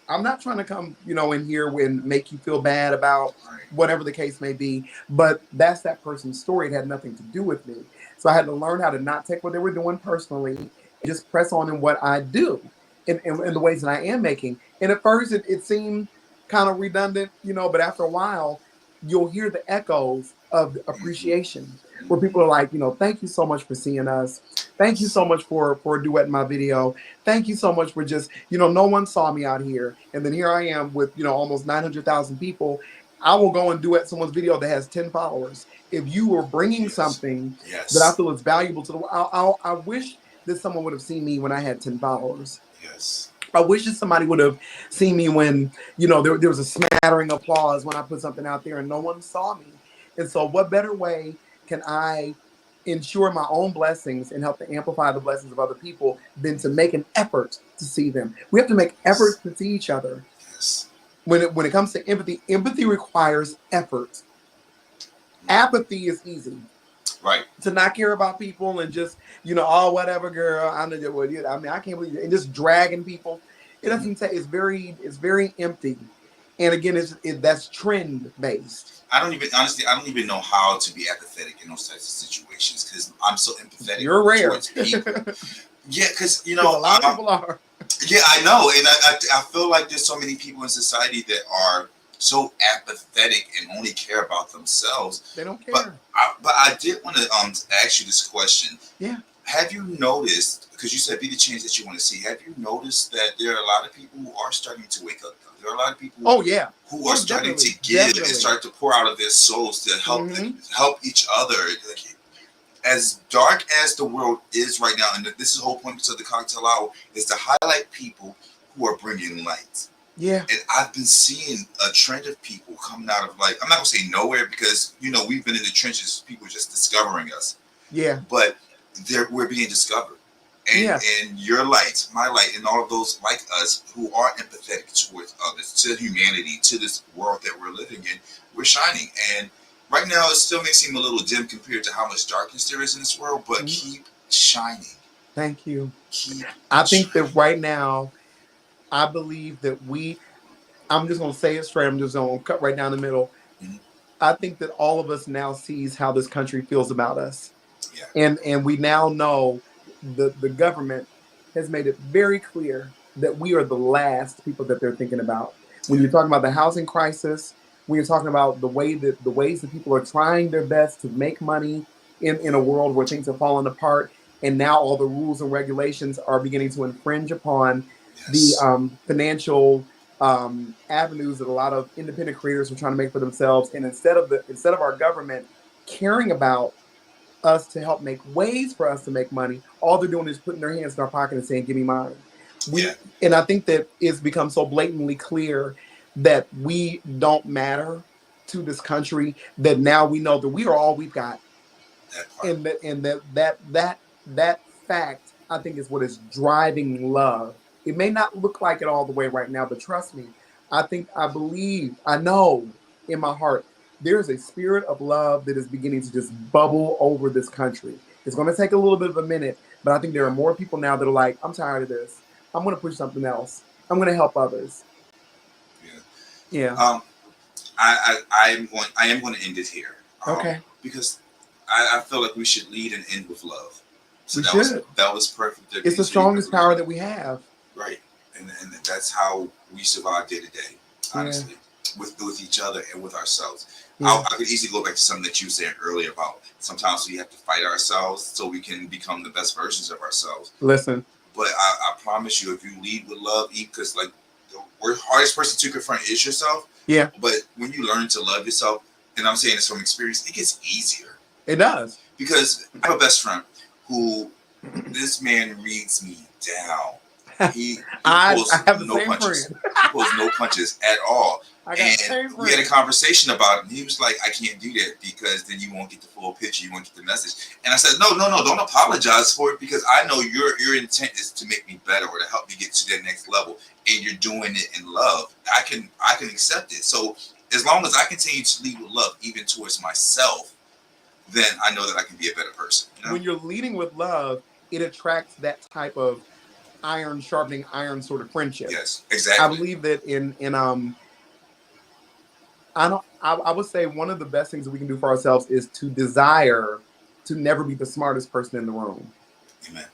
[SPEAKER 2] not trying to come, you know, in here and make you feel bad about whatever the case may be, but that's that person's story. It had nothing to do with me. So I had to learn how to not take what they were doing personally and just press on in what I do in the ways that I am making. And at first it seemed kind of redundant, you know, but after a while, you'll hear the echoes of appreciation where people are like, you know, thank you so much for seeing us. Thank you so much for a duet in my video. Thank you so much for just, you know, no one saw me out here. And then here I am with, you know, almost 900,000 people. I will go and duet someone's video that has 10 followers. If you were bringing something that I feel is valuable to the world, I wish that someone would have seen me when I had 10 followers.
[SPEAKER 1] Yes.
[SPEAKER 2] I wish that somebody would have seen me when, you know, there was a smattering of applause when I put something out there and no one saw me. And so what better way can I ensure my own blessings and help to amplify the blessings of other people than to make an effort to see them? We have to make efforts to see each other.
[SPEAKER 1] Yes.
[SPEAKER 2] When it comes to empathy requires effort. Apathy is easy.
[SPEAKER 1] Right.
[SPEAKER 2] To not care about people and just, you know, oh, whatever, girl. I mean, I can't believe it. And just dragging people. It doesn't say, it's very empty. And again, that's trend based.
[SPEAKER 1] I don't even know how to be apathetic in those types of situations because I'm so empathetic.
[SPEAKER 2] You're rare.
[SPEAKER 1] Towards people. Yeah, because, you know,
[SPEAKER 2] a lot of people are.
[SPEAKER 1] Yeah, I know. And I feel like there's so many people in society that are so apathetic and only care about themselves.
[SPEAKER 2] They don't care.
[SPEAKER 1] But I did want to ask you this question.
[SPEAKER 2] Yeah.
[SPEAKER 1] Have you noticed, because you said be the change that you want to see, have you noticed that there are a lot of people who are starting to wake up? There are a lot of people who are starting to give and start to pour out of their souls to help help each other. Like, as dark as the world is right now, and this is the whole point of the cocktail hour, is to highlight people who are bringing light.
[SPEAKER 2] Yeah.
[SPEAKER 1] And I've been seeing a trend of people coming out of, like, I'm not going to say nowhere because, you know, we've been in the trenches, people just discovering us.
[SPEAKER 2] Yeah.
[SPEAKER 1] But we're being discovered. And your light, my light, and all of those like us who are empathetic towards others, to humanity, to this world that we're living in, we're shining. And right now, it still may seem a little dim compared to how much darkness there is in this world, but keep shining.
[SPEAKER 2] Thank you.
[SPEAKER 1] I
[SPEAKER 2] think that right now, I believe that I'm just going to say it straight. I'm just going to cut right down the middle. I think that all of us now sees how this country feels about us. Yeah. And we now know the government has made it very clear that we are the last people that they're thinking about. When you're talking about the housing crisis, when you're talking about the ways that people are trying their best to make money in a world where things are falling apart, and now all the rules and regulations are beginning to infringe upon the financial avenues that a lot of independent creators are trying to make for themselves. And instead of our government caring about us to help make ways for us to make money, all they're doing is putting their hands in our pocket and saying, give me mine. And I think that it's become so blatantly clear that we don't matter to this country, that now we know that we are all we've got. And that fact, I think, is what is driving love. It may not look like it all the way right now, but trust me, I know in my heart, there's a spirit of love that is beginning to just bubble over this country. It's going to take a little bit of a minute, but I think there are more people now that are like, I'm tired of this. I'm going to push something else. I'm going to help others. Yeah.
[SPEAKER 1] I am going to end it here.
[SPEAKER 2] Okay.
[SPEAKER 1] Because I feel like we should lead and end with love. So
[SPEAKER 2] that was
[SPEAKER 1] perfect.
[SPEAKER 2] It's the strongest power that we have.
[SPEAKER 1] Right. and that's how we survive day to day. Honestly, with each other and with ourselves. I could easily go back to something that you said earlier about sometimes we have to fight ourselves so we can become the best versions of ourselves.
[SPEAKER 2] Listen,
[SPEAKER 1] but I promise you, if you lead with love, because like the hardest person to confront is yourself.
[SPEAKER 2] Yeah.
[SPEAKER 1] But when you learn to love yourself, and I'm saying this from experience, it gets easier.
[SPEAKER 2] It does.
[SPEAKER 1] Because I have a best friend who this man reads me down. He pulls no punches. He pulls no punches at all. And we had a conversation about it. And he was like, I can't do that because then you won't get the full picture. You won't get the message. And I said, no, don't apologize for it because I know your intent is to make me better or to help me get to that next level. And you're doing it in love. I can accept it. So as long as I continue to lead with love, even towards myself, then I know that I can be a better person. You know?
[SPEAKER 2] When you're leading with love, it attracts that type of iron sharpening iron sort of friendship.
[SPEAKER 1] Yes, exactly.
[SPEAKER 2] I believe that I would say one of the best things that we can do for ourselves is to desire to never be the smartest person in the room.
[SPEAKER 1] Amen.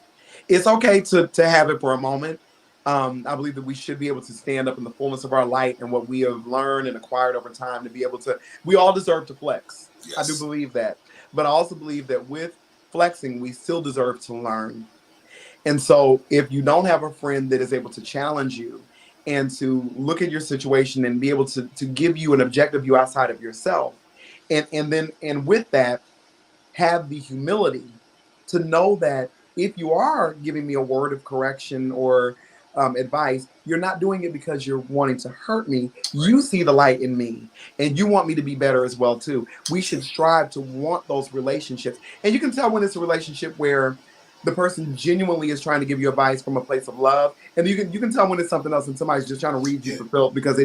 [SPEAKER 2] It's okay to have it for a moment. I believe that we should be able to stand up in the fullness of our light and what we have learned and acquired over time to be able to, we all deserve to flex. Yes. I do believe that. But I also believe that with flexing, we still deserve to learn. And so if you don't have a friend that is able to challenge you and to look at your situation and be able to give you an objective view outside of yourself, and with that, have the humility to know that if you are giving me a word of correction or advice, you're not doing it because you're wanting to hurt me. You see the light in me and you want me to be better as well too. We should strive to want those relationships. And you can tell when it's a relationship where the person genuinely is trying to give you advice from a place of love. And you can tell when it's something else and somebody's just trying to read you for filth because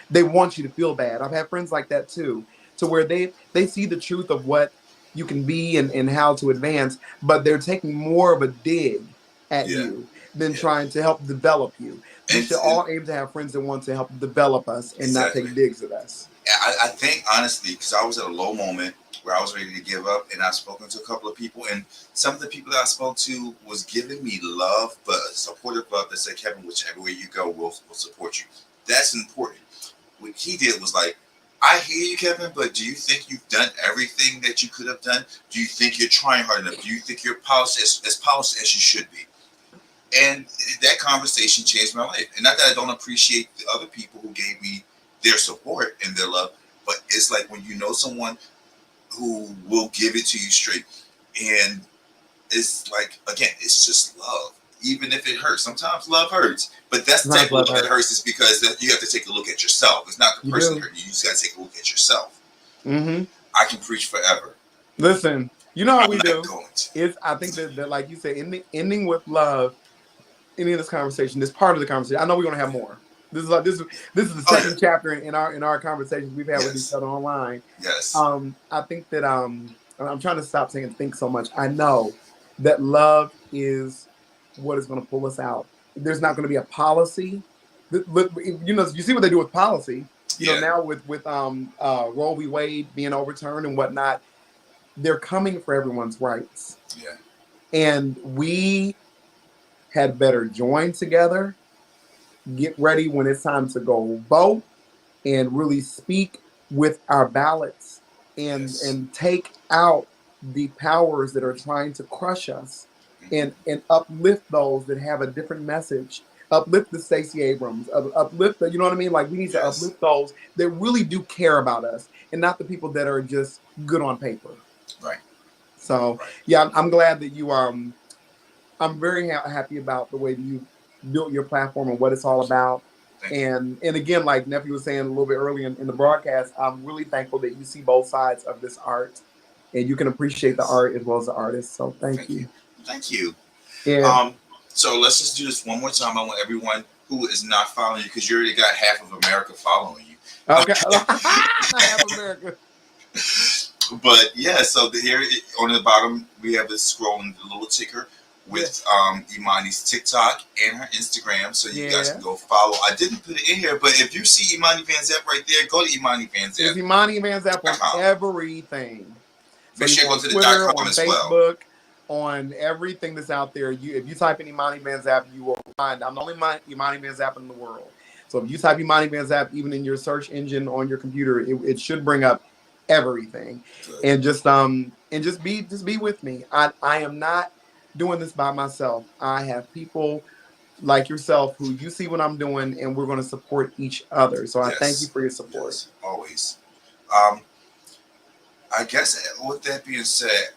[SPEAKER 2] they want you to feel bad. I've had friends like that too, to where they see the truth of what you can be and how to advance, but they're taking more of a dig at you than trying to help develop you. We should all aim to have friends that want to help develop us and not take digs at us.
[SPEAKER 1] I think honestly, because I was at a low moment where I was ready to give up, and I've spoken to a couple of people, and some of the people that I spoke to was giving me love, but supportive love that said, Kevin, whichever way you go, we'll support you. That's important. What he did was like, I hear you, Kevin, but do you think you've done everything that you could have done? Do you think you're trying hard enough? Do you think you're polished as polished as you should be? And that conversation changed my life. And not that I don't appreciate the other people who gave me their support and their love, but it's like when you know someone who will give it to you straight, and it's like, again, it's just love. Even if it hurts, sometimes love hurts, but that's the type of love that hurts is because you have to take a look at yourself. It's not the person hurting you. You just got to take a look at yourself. Mm-hmm. I can preach forever.
[SPEAKER 2] Listen, you know how we do. I think that like you said, ending with love. Any of this conversation, this part of the conversation. I know we're gonna have more. This is the second chapter in our conversations we've had with each other online.
[SPEAKER 1] Yes.
[SPEAKER 2] I think that I'm trying to stop saying think so much. I know that love is what is going to pull us out. There's not going to be a policy. You know, you see what they do with policy. You know, now with Roe v. Wade being overturned and whatnot, they're coming for everyone's rights.
[SPEAKER 1] Yeah.
[SPEAKER 2] And we had better join together, get ready when it's time to go vote, and really speak with our ballots and take out the powers that are trying to crush us and uplift those that have a different message. Uplift the Stacey Abrams, uplift the, you know what I mean? Like we need to uplift those that really do care about us and not the people that are just good on paper.
[SPEAKER 1] Right.
[SPEAKER 2] So, yeah, I'm glad that you are. I'm very happy about the way that you built your platform and what it's all about. And again, like Nephew was saying a little bit earlier in the broadcast, I'm really thankful that you see both sides of this art and you can appreciate the art as well as the artist. So thank you.
[SPEAKER 1] Thank you.
[SPEAKER 2] Yeah.
[SPEAKER 1] So let's just do this one more time. I want everyone who is not following you, because you already got half of America following you.
[SPEAKER 2] Okay. Half America.
[SPEAKER 1] But yeah, so here on the bottom, we have this scrolling little ticker with Imani's TikTok and her Instagram, so you guys can go follow. I didn't put it in here, but if you see Imani Vanzap right there, go to Imani Vanzap.
[SPEAKER 2] It's Imani Vanzap on everything.
[SPEAKER 1] Make sure you go to the
[SPEAKER 2] Twitter,
[SPEAKER 1] .com
[SPEAKER 2] on
[SPEAKER 1] as
[SPEAKER 2] Facebook,
[SPEAKER 1] well.
[SPEAKER 2] on everything that's out there. If you type in Imani Vanzap, you will find I'm the only Imani Vanzap in the world. So if you type Imani Vanzap, even in your search engine on your computer, it should bring up everything.
[SPEAKER 1] Good.
[SPEAKER 2] And just be with me. I am not doing this by myself. I have people like yourself who you see what I'm doing, and we're going to support each other. So I thank you for your support.
[SPEAKER 1] Yes, always. I guess with that being said,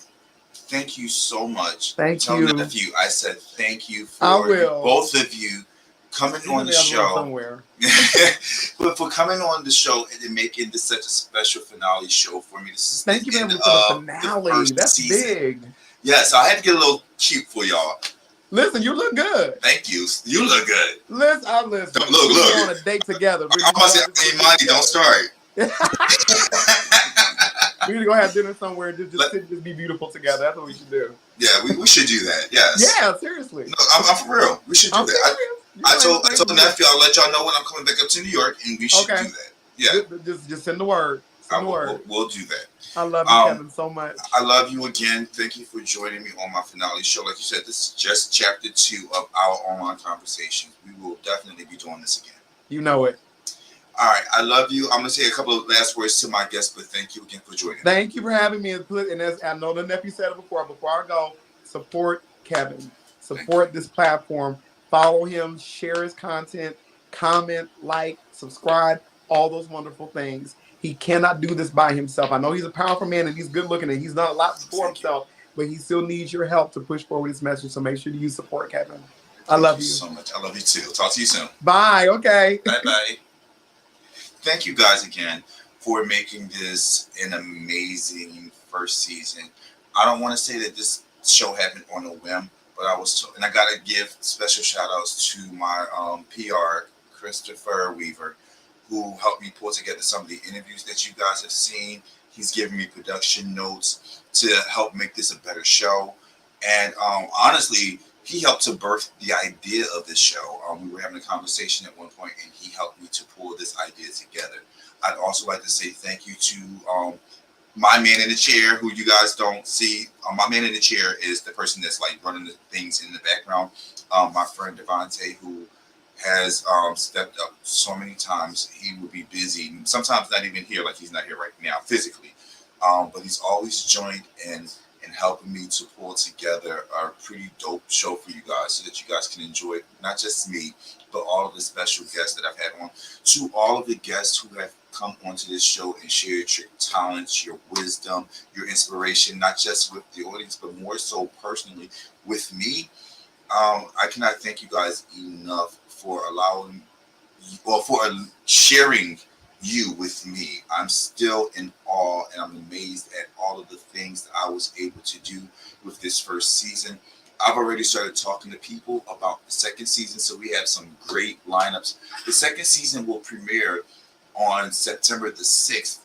[SPEAKER 1] thank you so much.
[SPEAKER 2] Tell you.
[SPEAKER 1] Nephew, I said thank you
[SPEAKER 2] I
[SPEAKER 1] for
[SPEAKER 2] will.
[SPEAKER 1] both of you coming on the show.
[SPEAKER 2] Somewhere.
[SPEAKER 1] But for coming on the show and making this such a special finale show for me. This is
[SPEAKER 2] thank you
[SPEAKER 1] the
[SPEAKER 2] for
[SPEAKER 1] end
[SPEAKER 2] the
[SPEAKER 1] of
[SPEAKER 2] finale.
[SPEAKER 1] the first
[SPEAKER 2] That's
[SPEAKER 1] season.
[SPEAKER 2] big.
[SPEAKER 1] Yeah, so I had to get a little cute for y'all.
[SPEAKER 2] Listen, you look good.
[SPEAKER 1] Thank you. You look good.
[SPEAKER 2] Listen.
[SPEAKER 1] Look.
[SPEAKER 2] We're on a date together.
[SPEAKER 1] I'm gonna say, Imani, don't start.
[SPEAKER 2] We need to go have dinner somewhere and just be beautiful together. That's what we should do.
[SPEAKER 1] Yeah, we should do that. Yes.
[SPEAKER 2] Yeah, seriously.
[SPEAKER 1] No, I'm for real. We should do that. I told nephew I'll let y'all know when I'm coming back up to New York, and we should do that. Yeah.
[SPEAKER 2] Just send the word.
[SPEAKER 1] We'll do that.
[SPEAKER 2] I love you, Kevin, so much.
[SPEAKER 1] I love you again. Thank you for joining me on my finale show. Like you said, this is just chapter 2 of our online conversations. We will definitely be doing this again.
[SPEAKER 2] You know it.
[SPEAKER 1] All right. I love you. I'm going to say a couple of last words to my guests, but thank you again for joining me.
[SPEAKER 2] Thank you for having me. And as I know the nephew said it before I go, support Kevin. Support this platform. Follow him. Share his content. Comment, like, subscribe. All those wonderful things. He cannot do this by himself. I know he's a powerful man and he's good looking and he's done a lot for himself, but he still needs your help to push forward this message. So make sure you support Kevin. I love you
[SPEAKER 1] so much. I love you too. Talk to you soon.
[SPEAKER 2] Bye. Okay.
[SPEAKER 1] Bye. Thank you guys again for making this an amazing first season. I don't want to say that this show happened on a whim, but I got to give special shout outs to my PR, Christopher Weaver, who helped me pull together some of the interviews that you guys have seen. He's given me production notes to help make this a better show. And honestly, he helped to birth the idea of this show. We were having a conversation at one point, and he helped me to pull this idea together. I'd also like to say thank you to my man in the chair, who you guys don't see. My man in the chair is the person that's like running the things in the background. My friend Devontae, who has stepped up so many times. He would be busy, sometimes not even here, like he's not here right now physically, but he's always joined in helping me to pull together a pretty dope show for you guys so that you guys can enjoy not just me, but all of the special guests that I've had on. To all of the guests who have come onto this show and shared your talents, your wisdom, your inspiration, not just with the audience, but more so personally with me. I cannot thank you guys enough for allowing, or for sharing you with me. I'm still in awe and I'm amazed at all of the things that I was able to do with this first season. I've already started talking to people about the second season, so we have some great lineups. The second season will premiere on September the 6th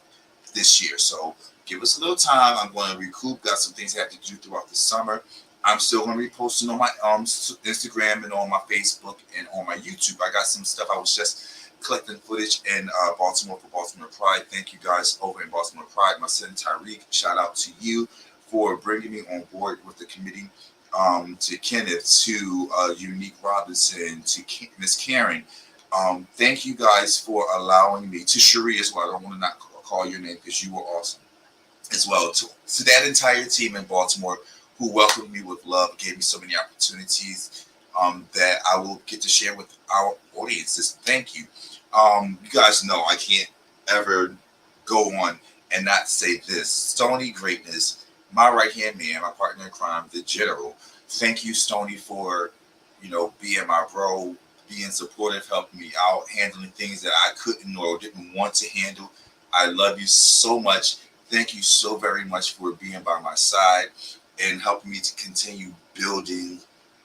[SPEAKER 1] this year, so give us a little time. I'm going to recoup, got some things I have to do throughout the summer. I'm still going to be posting on my Instagram and on my Facebook and on my YouTube. I got some stuff. I was just collecting footage in Baltimore for Baltimore Pride. Thank you guys over in Baltimore Pride. My son Tyreek, shout out to you for bringing me on board with the committee. To Kenneth, to Unique Robinson, to Miss Karen. Thank you guys for allowing me, to Cherie as well. I don't want to not call your name because you were awesome as well. To that entire team in Baltimore who welcomed me with love, gave me so many opportunities that I will get to share with our audiences. Thank you. You guys know I can't ever go on and not say this. Stony Greatness, my right-hand man, my partner in crime, the General. Thank you, Stony, for, being my bro, being supportive, helping me out, handling things that I couldn't or didn't want to handle. I love you so much. Thank you so very much for being by my side and helping me to continue building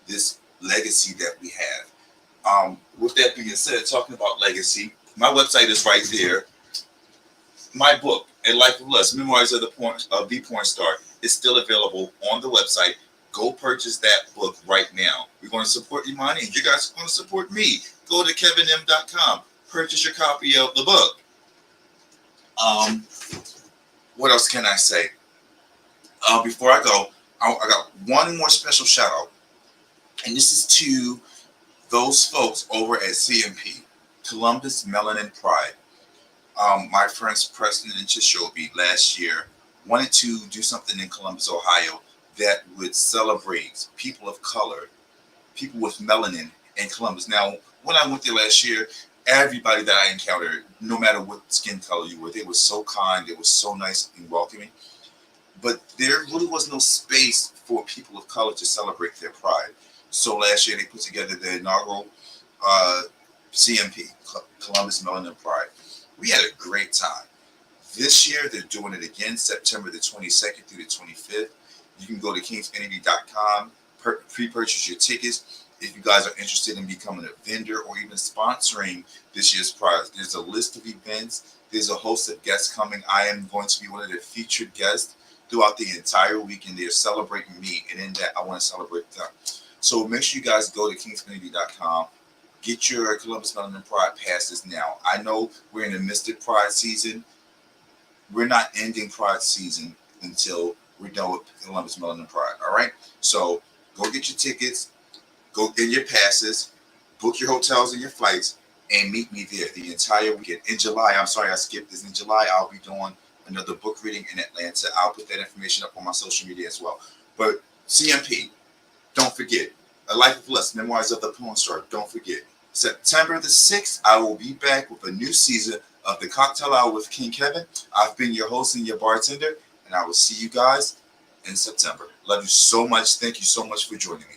[SPEAKER 1] this legacy that we have. With that being said, talking about legacy, my website is right there. My book, A Life of Lust, Memoirs of the Porn Star, is still available on the website. Go purchase that book right now. We're going to support Imani, and you guys are going to support me. Go to KevynM.com. Purchase your copy of the book. What else can I say? Before I go, I got one more special shout out, and this is to those folks over at CMP, Columbus Melanin Pride. My friends Preston and Chishobi last year wanted to do something in Columbus, Ohio that would celebrate people of color, people with melanin in Columbus. Now, when I went there last year, everybody that I encountered, no matter what skin color you were, they were so kind, they were so nice and welcoming. But there really was no space for people of color to celebrate their pride. So last year they put together the inaugural CMP, Columbus Melanin Pride. We had a great time. This year they're doing it again, September the 22nd through the 25th. You can go to kingfinity.com, pre-purchase your tickets. If you guys are interested in becoming a vendor or even sponsoring this year's prize, there's a list of events. There's a host of guests coming. I am going to be one of the featured guests throughout the entire weekend. They're celebrating me, and in that, I want to celebrate them. So make sure you guys go to kingfinity.com. Get your Columbus Melanin Pride passes now. I know we're in the midst of Pride season. We're not ending Pride season until we're done with Columbus Melanin Pride. All right? So go get your tickets, go get your passes, book your hotels and your flights, and meet me there the entire weekend. In July, I'm sorry I skipped this. In July, I'll be doing another book reading in Atlanta. I'll put that information up on my social media as well. But CMP, don't forget. A Life of Lust, Memoirs of the Porn Star. Don't forget. September the 6th, I will be back with a new season of the Cocktail Hour with King Kevyn. I've been your host and your bartender, and I will see you guys in September. Love you so much. Thank you so much for joining me.